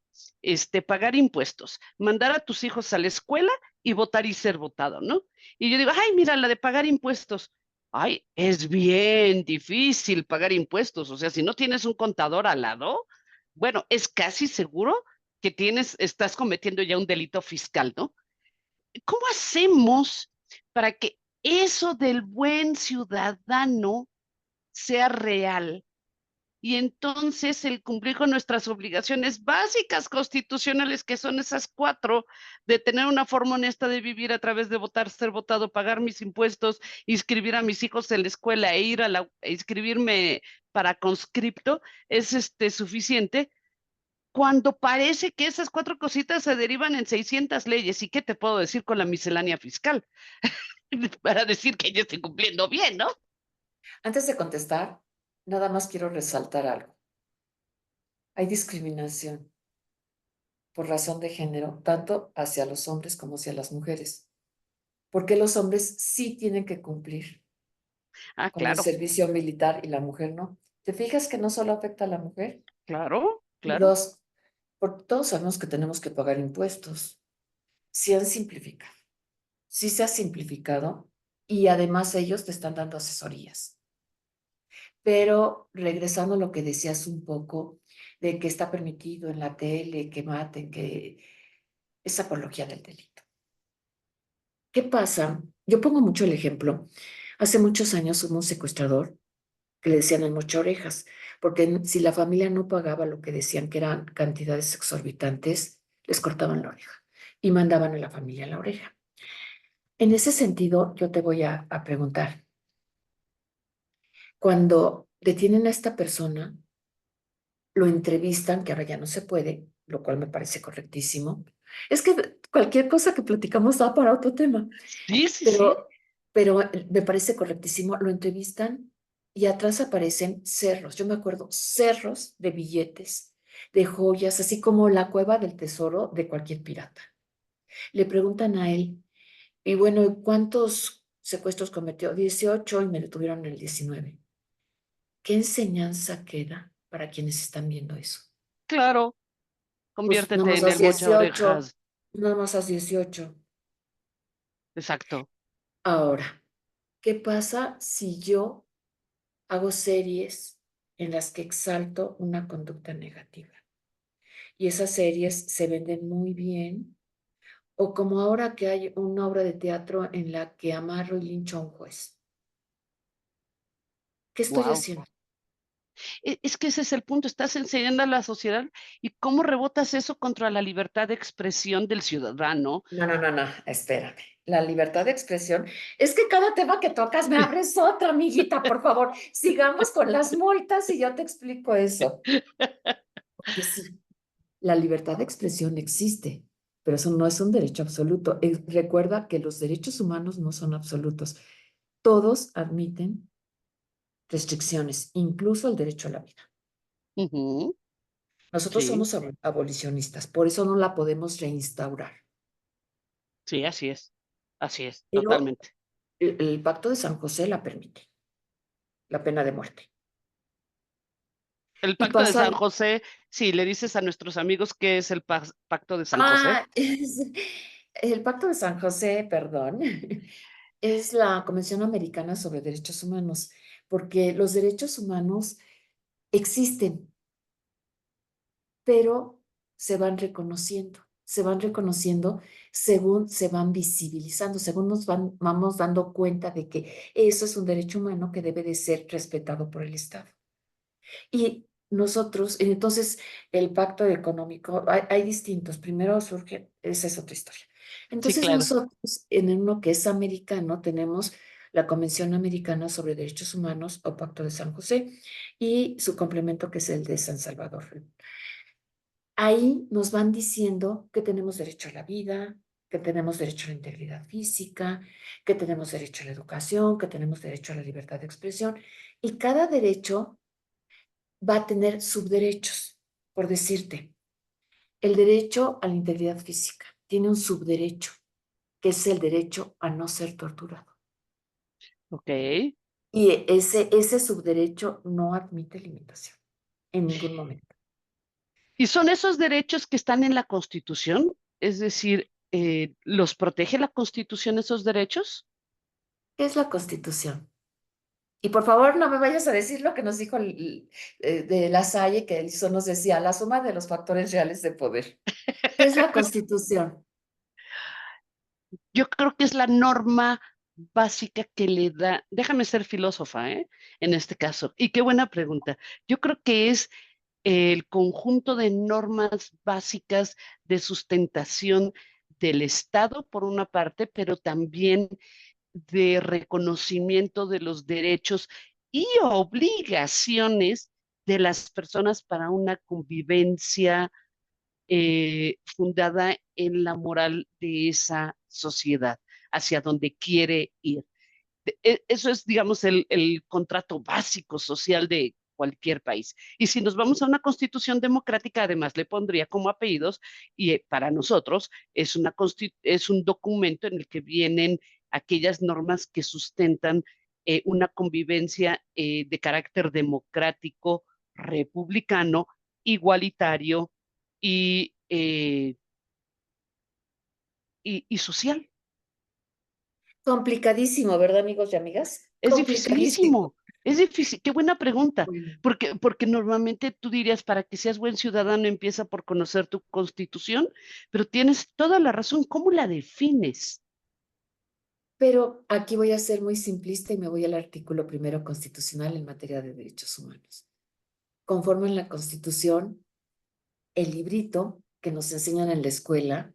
pagar impuestos, mandar a tus hijos a la escuela y votar y ser votado, ¿no? Y yo digo, ay, mira, la de pagar impuestos. Ay, es bien difícil pagar impuestos. O sea, si no tienes un contador al lado, bueno, es casi seguro que estás cometiendo ya un delito fiscal, ¿no? ¿Cómo hacemos para que eso del buen ciudadano sea real? Y entonces el cumplir con nuestras obligaciones básicas constitucionales, que son esas cuatro, de tener una forma honesta de vivir a través de votar, ser votado, pagar mis impuestos, inscribir a mis hijos en la escuela inscribirme para conscripto, es suficiente cuando parece que esas cuatro cositas se derivan en 600 leyes. ¿Y qué te puedo decir con la miscelánea fiscal? Para decir que yo estoy cumpliendo bien, ¿no? Antes de contestar, nada más quiero resaltar algo. Hay discriminación por razón de género, tanto hacia los hombres como hacia las mujeres, porque los hombres sí tienen que cumplir Ah, con el claro, servicio militar y la mujer no. ¿Te fijas que no solo afecta a la mujer? claro, Y claro. dos, porque todos sabemos que tenemos que pagar impuestos. Sí han simplificado, sí se ha simplificado y además ellos te están dando asesorías. Pero regresando a lo que decías un poco de que está permitido en la tele, que maten, que es apología del delito. ¿Qué pasa? Yo pongo mucho el ejemplo. Hace muchos años hubo un secuestrador que le decían el mocha orejas, porque si la familia no pagaba lo que decían que eran cantidades exorbitantes, les cortaban la oreja y mandaban a la familia la oreja. En ese sentido, yo te voy a preguntar, cuando detienen a esta persona, lo entrevistan, que ahora ya no se puede, lo cual me parece correctísimo. Es que cualquier cosa que platicamos da para otro tema, Sí, sí, sí. pero, pero me parece correctísimo. Lo entrevistan y atrás aparecen cerros. Yo me acuerdo, cerros de billetes, de joyas, así como la cueva del tesoro de cualquier pirata. Le preguntan a él, y bueno, ¿cuántos secuestros cometió? 18 y me lo tuvieron en el 19. ¿Qué enseñanza queda para quienes están viendo eso? Claro, Pues nada conviértete más en haz el mocha 18, orejas. nada más haz 18. Exacto. Ahora, ¿qué pasa si yo hago series en las que exalto una conducta negativa? Y esas series se venden muy bien, o como ahora que hay una obra de teatro en la que amarro y lincho a un juez. ¿Qué estoy Wow. haciendo? Es que ese es el punto. Estás enseñando a la sociedad y cómo rebotas eso contra la libertad de expresión del ciudadano. No, no, no, no, espérame. La libertad de expresión es que cada tema que tocas me abres otra, amiguita, por favor. Sigamos con las multas y yo te explico eso. Porque sí, la libertad de expresión existe, pero eso no es un derecho absoluto. Recuerda que los derechos humanos no son absolutos. Todos admiten restricciones, incluso el derecho a la vida. Ujú. Nosotros Sí, somos abolicionistas, por eso no la podemos reinstaurar. sí, así es, Pero totalmente. el Pacto de San José la permite, la pena de muerte. El Y Pacto de pasa, San José, si le dices a nuestros amigos qué es el Pacto de San José. el Pacto de San José, perdón, es la Convención Americana sobre Derechos Humanos, porque los derechos humanos existen, pero se van reconociendo según se van visibilizando, según vamos dando cuenta de que eso es un derecho humano que debe de ser respetado por el Estado. Y nosotros, entonces, el pacto económico, hay distintos. Primero surge, esa es otra historia. Sí, Entonces, claro. nosotros, en uno que es americano, tenemos la Convención Americana sobre Derechos Humanos o Pacto de San José y su complemento que es el de San Salvador. Ahí nos van diciendo que tenemos derecho a la vida, que tenemos derecho a la integridad física, que tenemos derecho a la educación, que tenemos derecho a la libertad de expresión y cada derecho va a tener subderechos, por decirte. El derecho a la integridad física tiene un subderecho, que es el derecho a no ser torturado. Ok. Y ese subderecho no admite limitación en ningún momento. ¿Y son esos derechos que están en la Constitución? Es decir, ¿los protege la Constitución esos derechos? ¿Qué es la Constitución? Y por favor, no me vayas a decir lo que nos dijo de La Salle, que eso nos decía, la suma de los factores reales de poder. ¿Qué es la Constitución? Yo creo que es la norma básica que le da, déjame ser filósofa, ¿eh? En este caso. Y qué buena pregunta. Yo creo que es el conjunto de normas básicas de sustentación del Estado, por una parte, pero también de reconocimiento de los derechos y obligaciones de las personas para una convivencia fundada en la moral de esa sociedad, hacia donde quiere ir. Eso es, digamos, el contrato básico social de cualquier país. Y si nos vamos a una constitución democrática, además le pondría como apellidos, y para nosotros es un documento en el que vienen aquellas normas que sustentan una convivencia de carácter democrático, republicano, igualitario y social. Complicadísimo, ¿verdad, amigos y amigas? Es Complicadísimo. dificilísimo, es difícil. Qué buena pregunta, Bueno, porque normalmente tú dirías, para que seas buen ciudadano empieza por conocer tu constitución, pero tienes toda la razón. ¿Cómo la defines? pero aquí voy a ser muy simplista y me voy al artículo primero constitucional en materia de derechos humanos. Conforman la Constitución el librito que nos enseñan en la escuela,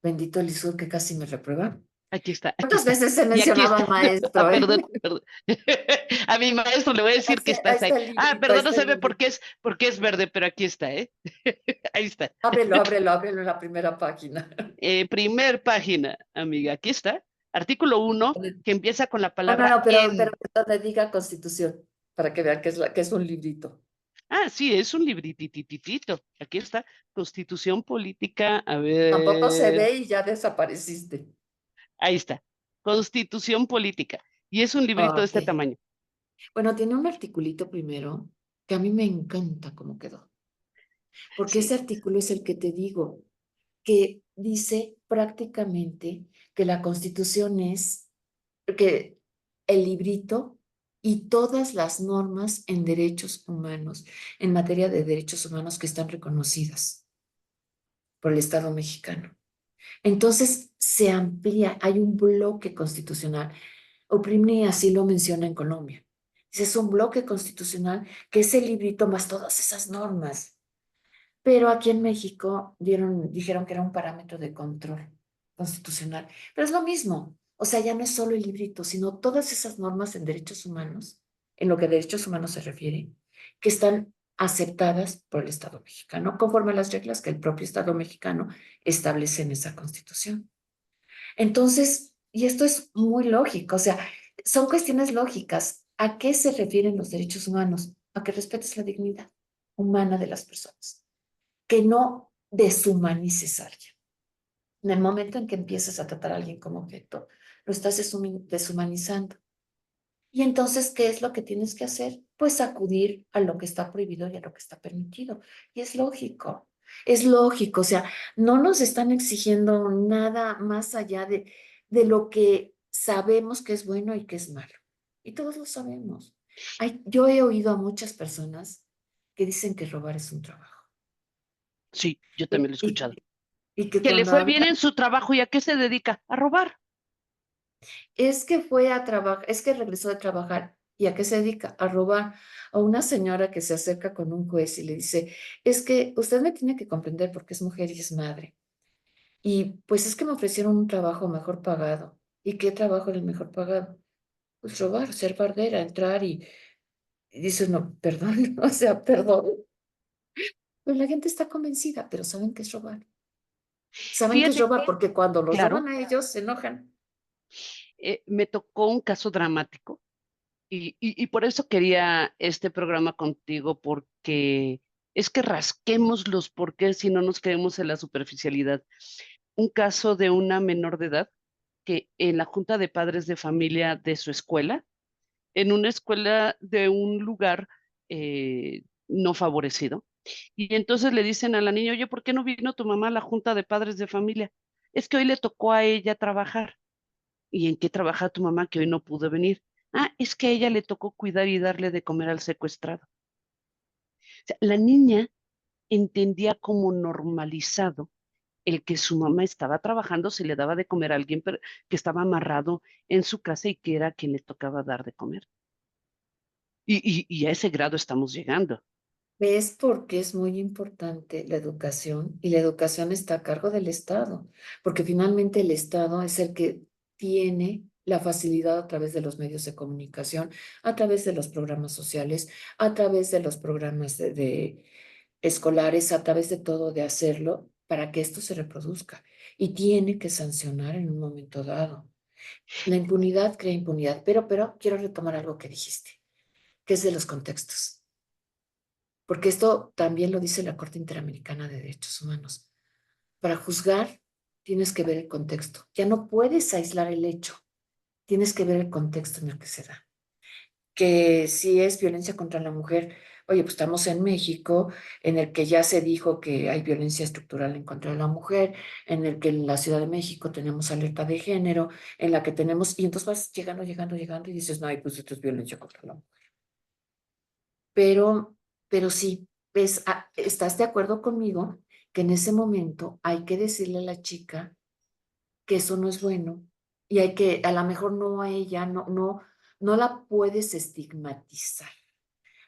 bendito el Isur que casi me reprueba. Aquí está, aquí ¿Cuántas está. veces he Y aquí mencionado está. al maestro, Perdón, perdón. A mi maestro le voy a decir que Ahí estás ahí. está el Ah, librito, ahí perdón, no está se el ve librito. porque es verde, pero aquí está, ¿eh? Ahí está. Ábrelo, ábrelo, ábrelo en la primera página. Primer página, amiga, aquí está. Artículo 1, que empieza con la No, no, palabra no, pero en. donde diga Constitución, para que vean que es un librito. Ah, sí, es un libritititito. Aquí está, Constitución Política. A Tampoco se ver, ve y ya desapareciste. ahí está, Constitución Política. Y es un librito de Ok. este tamaño. Bueno, tiene un articulito primero que a mí me encanta cómo quedó, porque ese Sí, artículo es el que te digo, que dice prácticamente que la Constitución es que el librito y todas las normas en derechos humanos, en materia de derechos humanos que están reconocidas por el Estado mexicano. Entonces se amplía, hay un bloque constitucional. Oprimni así lo menciona en Colombia. Dice, es un bloque constitucional que es el librito más todas esas normas. Pero aquí en México dijeron que era un parámetro de control constitucional. Pero es lo mismo. O sea, ya no es solo el librito, sino todas esas normas en derechos humanos, en lo que a derechos humanos se refiere, que están aceptadas por el Estado mexicano, conforme a las reglas que el propio Estado mexicano establece en esa constitución. Entonces, y esto es muy lógico, o sea, son cuestiones lógicas. ¿A qué se refieren los derechos humanos? A que respetes la dignidad humana de las personas. que no deshumanices a alguien. En el momento en que empiezas a tratar a alguien como objeto, lo estás deshumanizando. Y entonces, ¿qué es lo que tienes que hacer? Pues acudir a lo que está prohibido y a lo que está permitido. Y es lógico, o sea, no nos están exigiendo nada más allá de lo que sabemos que es bueno y que es malo. Y todos lo sabemos. Yo he oído a muchas personas que dicen que robar es un trabajo. Sí, yo Y, también lo he y, escuchado. y que Que le cuando fue hablan, bien en su trabajo y a qué se dedica, a robar. es que fue a trabajar, es que regresó de trabajar. ¿Y a qué se dedica? A robar. A una señora que se acerca con un juez y le dice, es que usted me tiene que comprender porque es mujer y es madre. Y pues es que me ofrecieron un trabajo mejor pagado. ¿Y qué trabajo era el mejor pagado? Pues robar, ser bardera, entrar y dice, no, perdón, o sea, perdón. Pues la gente está convencida, pero saben que es robar. Saben que es Fíjate, robar porque cuando los claro, roban a ellos se enojan. me tocó un caso dramático y por eso quería este programa contigo, porque es que rasquemos los porqués si no nos quedemos en la superficialidad. Un caso de una menor de edad que en la junta de padres de familia de su escuela, en una escuela de un lugar no favorecido, y entonces le dicen a la niña, oye, ¿por qué no vino tu mamá a la junta de padres de familia? Es que hoy le tocó a ella trabajar. ¿Y en qué trabaja tu mamá que hoy no pudo venir? Ah, es que a ella le tocó cuidar y darle de comer al secuestrado. O sea, la niña entendía como normalizado el que su mamá estaba trabajando, se le daba de comer a alguien que estaba amarrado en su casa y que era quien le tocaba dar de comer. Y a ese grado estamos llegando. ¿Ves por qué es muy importante la educación? Y la educación está a cargo del Estado, porque finalmente el Estado es el que tiene la facilidad a través de los medios de comunicación, a través de los programas sociales, a través de los programas de escolares, a través de todo de hacerlo para que esto se reproduzca. Y tiene que sancionar en un momento dado. La impunidad crea impunidad, pero quiero retomar algo que dijiste, que es de los contextos, porque esto también lo dice la Corte Interamericana de Derechos Humanos. Para juzgar, tienes que ver el contexto. Ya no puedes aislar el hecho, tienes que ver el contexto en el que se da. Que si es violencia contra la mujer, oye, pues estamos en México, en el que ya se dijo que hay violencia estructural en contra de la mujer, en el que en la Ciudad de México tenemos alerta de género, en la que tenemos, y entonces vas llegando y dices, no, pues esto es violencia contra la mujer. Pero, pero sí, ¿estás de acuerdo conmigo que en ese momento hay que decirle a la chica que eso no es bueno y hay que, a lo mejor no a ella, no la puedes estigmatizar,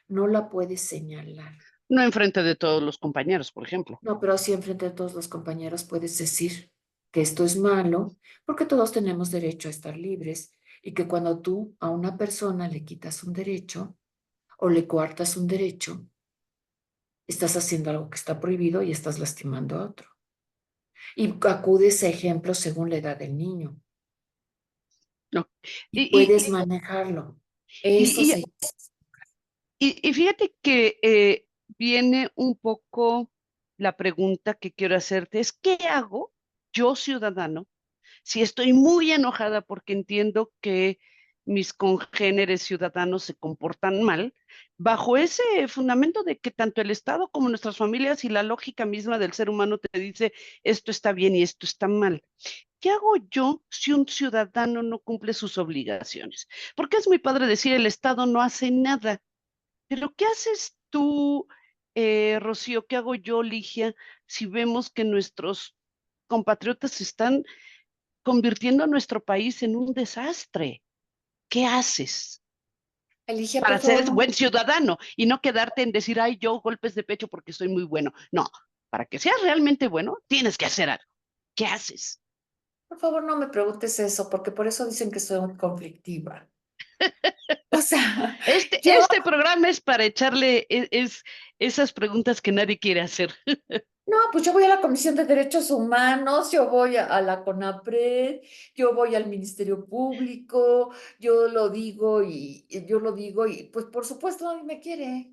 no la puedes señalar. No enfrente de todos los compañeros, por ejemplo. No, pero sí enfrente de todos los compañeros puedes decir que esto es malo, porque todos tenemos derecho a estar libres y que cuando tú a una persona le quitas un derecho o le coartas un derecho, estás haciendo algo que está prohibido y estás lastimando a otro. Y acudes a ejemplos según la edad del niño No. y Y, puedes manejarlo. Eso y, y, se... y fíjate que viene un poco la pregunta que quiero hacerte, es ¿qué hago yo, ciudadano, si estoy muy enojada porque entiendo que mis congéneres ciudadanos se comportan mal, bajo ese fundamento de que tanto el Estado como nuestras familias y la lógica misma del ser humano te dice esto está bien y esto está mal? ¿Qué hago yo si un ciudadano no cumple sus obligaciones? Porque es muy padre decir el Estado no hace nada, pero ¿qué haces tú, Rocío? ¿Qué hago yo, Ligia, si vemos que nuestros compatriotas están convirtiendo a nuestro país en un desastre? ¿Qué haces Alicia, por para favor, ser no, buen ciudadano y no quedarte en decir, ay, yo golpes de pecho porque soy muy bueno? No, para que seas realmente bueno, tienes que hacer algo. ¿Qué haces? por favor, no me preguntes eso, porque por eso dicen que soy muy conflictiva. O sea, yo, Este programa es para echarle esas preguntas que nadie quiere hacer. no, pues yo voy a la Comisión de Derechos Humanos, yo voy a la CONAPRED, yo voy al Ministerio Público, yo lo digo y pues por supuesto nadie me quiere.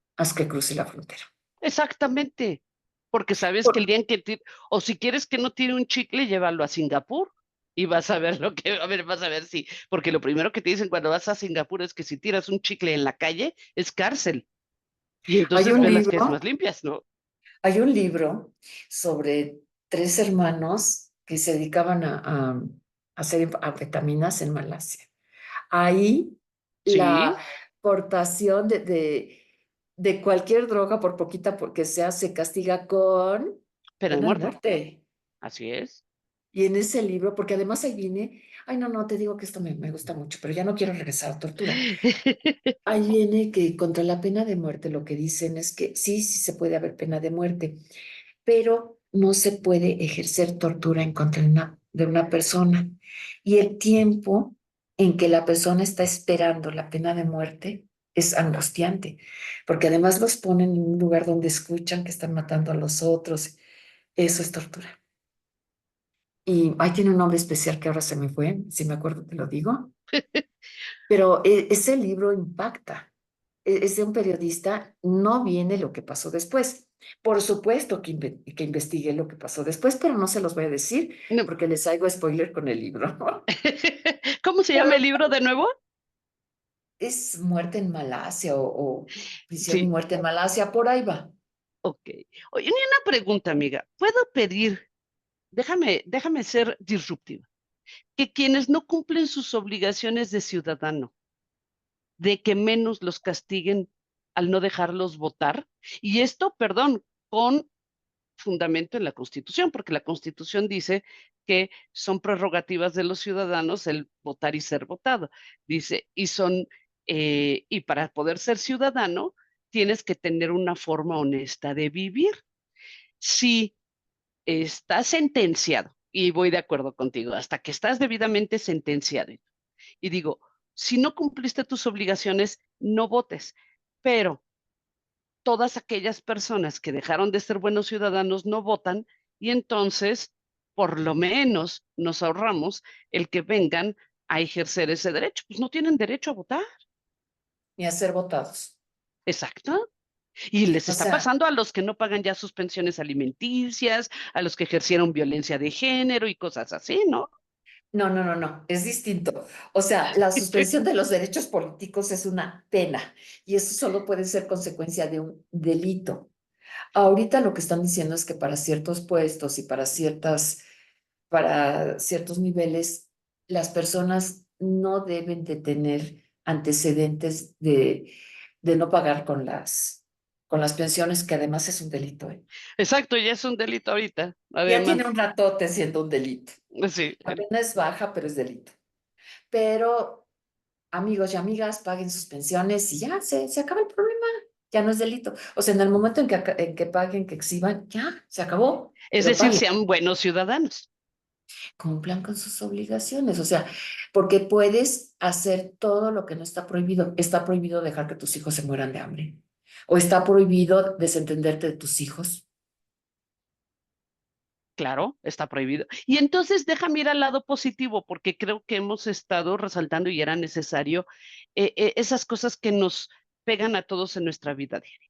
haz que cruce la frontera. Exactamente, porque sabes que el Por- día en que, o si quieres que no tire un chicle, llévalo a Singapur y vas a ver lo que, a ver, vas a ver si, porque lo primero que te dicen cuando vas a Singapur es que si tiras un chicle en la calle es cárcel y hay entonces un ves las calles libro, más limpias, ¿no? hay un libro sobre tres hermanos que se dedicaban a hacer anfetaminas en Malasia. Ahí la Sí, portación de cualquier droga, por poquita porque sea, se castiga con pena de pena de muerte, muerte. así es. Y en ese libro, porque además ahí viene, ay, no, no, te digo que esto me gusta mucho, pero ya no quiero regresar a tortura. Ahí viene que contra la pena de muerte lo que dicen es que sí, sí se puede haber pena de muerte, pero no se puede ejercer tortura en contra de una persona. Y el tiempo en que la persona está esperando la pena de muerte es angustiante, porque además los ponen en un lugar donde escuchan que están matando a los otros. Eso es tortura. Y ahí tiene un nombre especial que ahora se me fue, si me acuerdo te lo digo, pero ese libro impacta. Es de un periodista, no viene lo que pasó después. Por supuesto que investigué lo que pasó después, pero no se los voy a decir No. porque les hago spoiler con el libro. ¿Cómo se llama Pero el libro de nuevo? es muerte en Malasia o prisión y Sí, muerte en Malasia, por ahí va. ok. Oye, ni una pregunta, amiga. ¿Puedo pedir, déjame ser disruptiva, que quienes no cumplen sus obligaciones de ciudadano, de que menos los castiguen al no dejarlos votar? Y esto, perdón, con fundamento en la Constitución, porque la Constitución dice que son prerrogativas de los ciudadanos el votar y ser votado. Dice, y para poder ser ciudadano, tienes que tener una forma honesta de vivir. Si estás sentenciado, y voy de acuerdo contigo, hasta que estás debidamente sentenciado, y digo, si no cumpliste tus obligaciones, no votes, pero todas aquellas personas que dejaron de ser buenos ciudadanos no votan y entonces, por lo menos, nos ahorramos el que vengan a ejercer ese derecho. Pues no tienen derecho a votar. Ni a ser votados. Exacto. Y les O está sea, pasando a los que no pagan ya sus pensiones alimenticias, a los que ejercieron violencia de género y cosas así, ¿no? no, no, no, no, es distinto. O sea, la suspensión de los derechos políticos es una pena y eso solo puede ser consecuencia de un delito. Ahorita lo que están diciendo es que para ciertos puestos y para ciertos niveles, las personas no deben de tener antecedentes de no pagar con las pensiones, que además es un delito, ¿eh? Exacto, ya es un delito ahorita, Ya tiene además. un ratote siendo un delito. Sí, La pena es baja, pero es delito. Pero amigos y amigas, paguen sus pensiones y ya se acaba el problema. Ya no es delito. O sea, en el momento en que paguen, que exhiban, ya se acabó, es pero decir, paguen. sean buenos ciudadanos. Cumplan con sus obligaciones, o sea, porque puedes hacer todo lo que no está prohibido. Está prohibido dejar que tus hijos se mueran de hambre, o está prohibido desentenderte de tus hijos. Claro, está prohibido. Y entonces déjame ir al lado positivo, porque creo que hemos estado resaltando y era necesario esas cosas que nos pegan a todos en nuestra vida diaria.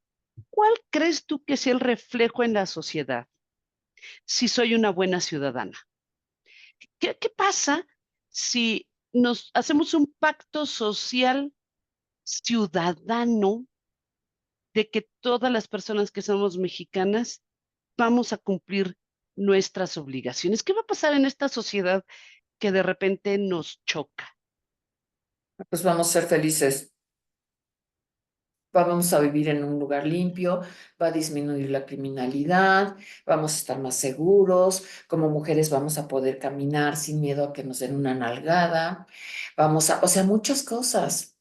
¿Cuál crees tú que sea el reflejo en la sociedad si soy una buena ciudadana? ¿Qué pasa si nos hacemos un pacto social ciudadano de que todas las personas que somos mexicanas vamos a cumplir nuestras obligaciones? ¿Qué va a pasar en esta sociedad que de repente nos choca? Pues vamos a ser felices, vamos a vivir en un lugar limpio, va a disminuir la criminalidad, vamos a estar más seguros, como mujeres vamos a poder caminar sin miedo a que nos den una nalgada, o sea, muchas cosas.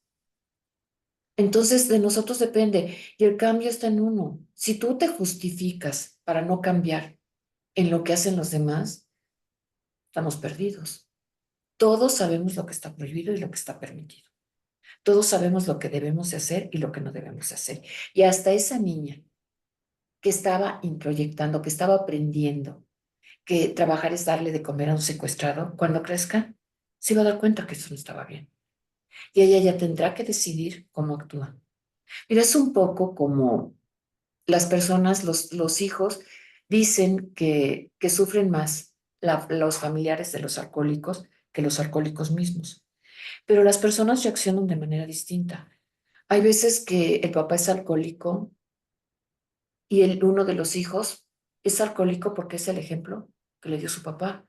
Entonces, de nosotros depende y el cambio está en uno. Si tú te justificas para no cambiar en lo que hacen los demás, estamos perdidos. Todos sabemos lo que está prohibido y lo que está permitido. Todos sabemos lo que debemos de hacer y lo que no debemos de hacer. Y hasta esa niña que estaba introyectando, que estaba aprendiendo que trabajar es darle de comer a un secuestrado, cuando crezca, se va a dar cuenta que eso no estaba bien. Y ella ya tendrá que decidir cómo actúa. Mira, es un poco como las personas, los hijos, dicen que sufren más los familiares de los alcohólicos que los alcohólicos mismos. Pero las personas reaccionan de manera distinta. Hay veces que el papá es alcohólico y uno de los hijos es alcohólico porque es el ejemplo que le dio su papá.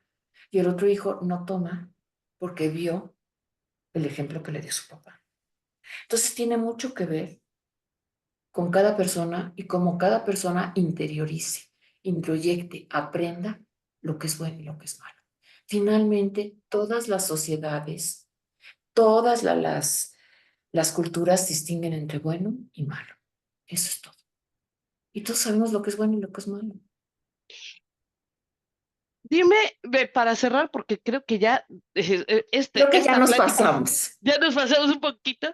Y el otro hijo no toma porque vio el ejemplo que le dio su papá. Entonces tiene mucho que ver con cada persona y cómo cada persona interiorice, introyecte, aprenda lo que es bueno y lo que es malo. Finalmente, todas las sociedades, todas las culturas distinguen entre bueno y malo. Eso es todo. Y todos sabemos lo que es bueno y lo que es malo. Dime, para cerrar, porque creo que ya Creo que ya esta nos plática pasamos. ya nos pasamos un poquito.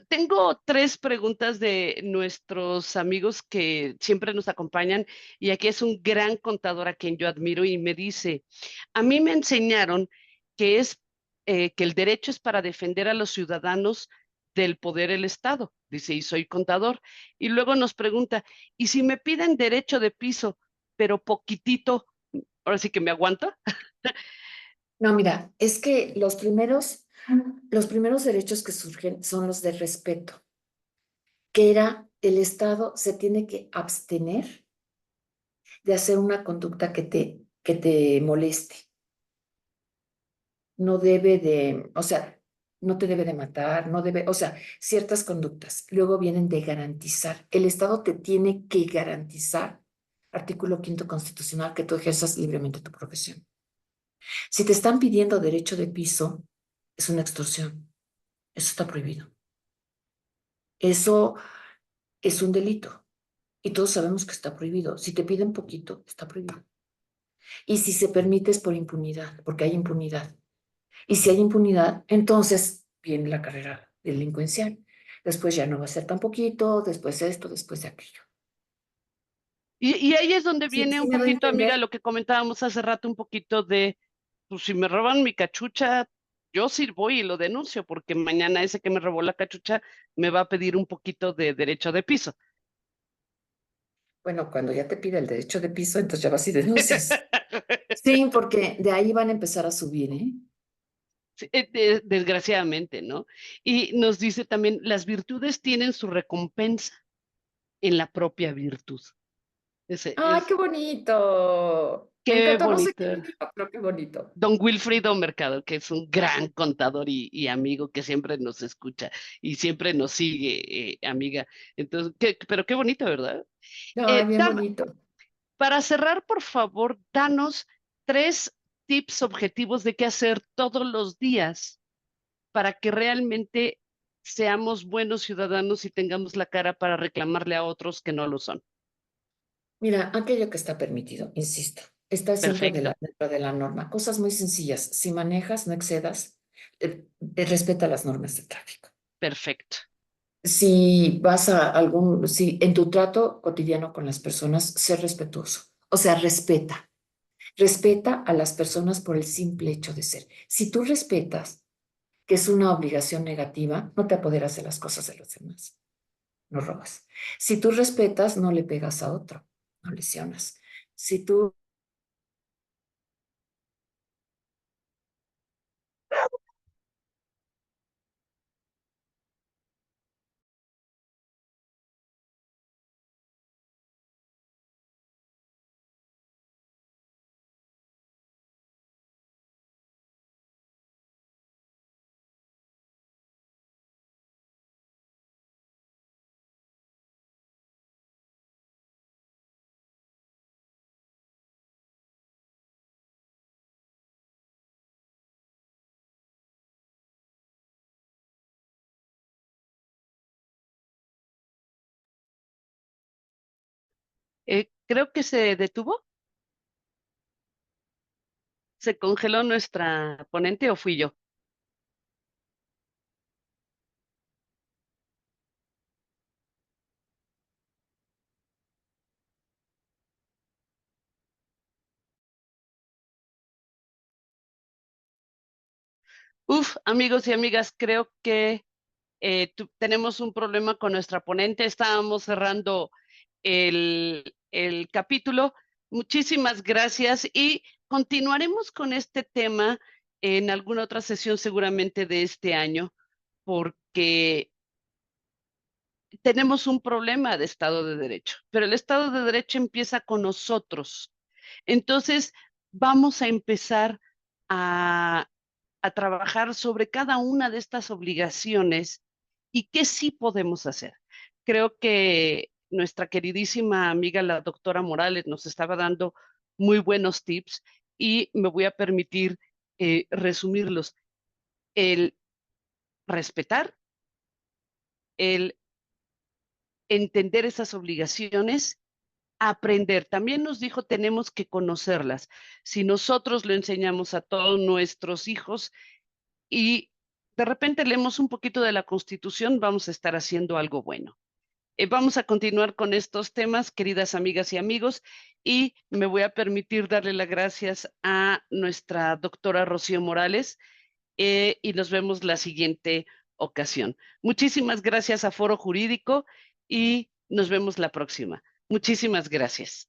Tengo tres preguntas de nuestros amigos que siempre nos acompañan y aquí es un gran contador a quien yo admiro y me dice, a mí me enseñaron que que el derecho es para defender a los ciudadanos del poder del Estado, dice, y soy contador. Y luego nos pregunta, ¿y si me piden derecho de piso, pero poquitito? Ahora sí que me aguanta. No, mira, es que los primeros derechos que surgen son los de respeto, que era el Estado se tiene que abstener de hacer una conducta que te moleste. No debe de, o sea, no te debe de matar, no debe, o sea, ciertas conductas. Luego vienen de garantizar. El Estado te tiene que garantizar, artículo quinto constitucional, que tú ejerzas libremente tu profesión. Si te están pidiendo derecho de piso, es una extorsión. Eso está prohibido. Eso es un delito. Y todos sabemos que está prohibido. Si te piden poquito, está prohibido. Y si se permite es por impunidad, porque hay impunidad. Y si hay impunidad, entonces viene la carrera delincuencial. Después ya no va a ser tan poquito, después esto, después de aquello. Y ahí es donde Sí, viene sí un me doy a poquito, amiga, entender. lo que comentábamos hace rato, un poquito de, pues si me roban mi cachucha, yo sí voy y lo denuncio, porque mañana ese que me robó la cachucha me va a pedir un poquito de derecho de piso. Bueno, cuando ya te pide el derecho de piso, entonces ya vas y denuncias. Sí, porque de ahí van a empezar a subir, ¿eh? Sí, desgraciadamente, ¿no? Y nos dice también, las virtudes tienen su recompensa en la propia virtud. Ese ¡Ay, qué es, bonito! Me qué encantó, no sé bonito. quién lo dijo, pero qué bonito. Don Wilfrido Mercado, que es un gran contador y amigo que siempre nos escucha y siempre nos sigue, amiga. Entonces, pero qué bonito, ¿verdad? Ay, bien Dam, bonito. para cerrar, por favor, danos tres tips objetivos de qué hacer todos los días para que realmente seamos buenos ciudadanos y tengamos la cara para reclamarle a otros que no lo son. Mira, aquello que está permitido, insisto, está siempre Perfecto, dentro de la norma. Cosas muy sencillas. Si manejas, no excedas, respeta las normas de tráfico. perfecto. Si vas a si en tu trato cotidiano con las personas, sé respetuoso. O sea, respeta a las personas por el simple hecho de ser. Si tú respetas, que es una obligación negativa, no te apoderas de las cosas de los demás, no robas. Si tú respetas, no le pegas a otro, no lesionas. Si tú Creo que se detuvo, se congeló nuestra ponente o fui yo. Uf, amigos y amigas, creo que tenemos un problema con nuestra ponente. Estábamos cerrando el capítulo. Muchísimas gracias y continuaremos con este tema en alguna otra sesión seguramente de este año, porque tenemos un problema de Estado de Derecho, pero el Estado de Derecho empieza con nosotros. Entonces, vamos a empezar a, a trabajar sobre cada una de estas obligaciones y qué sí podemos hacer. Creo que nuestra queridísima amiga, la doctora Morales, nos estaba dando muy buenos tips y me voy a permitir resumirlos. El respetar, el entender esas obligaciones, aprender. También nos dijo, tenemos que conocerlas. Si nosotros lo enseñamos a todos nuestros hijos y de repente leemos un poquito de la Constitución, vamos a estar haciendo algo bueno. Vamos a continuar con estos temas, queridas amigas y amigos, y me voy a permitir darle las gracias a nuestra doctora Rocío Morales, y nos vemos la siguiente ocasión. Muchísimas gracias a Foro Jurídico y nos vemos la próxima. Muchísimas gracias.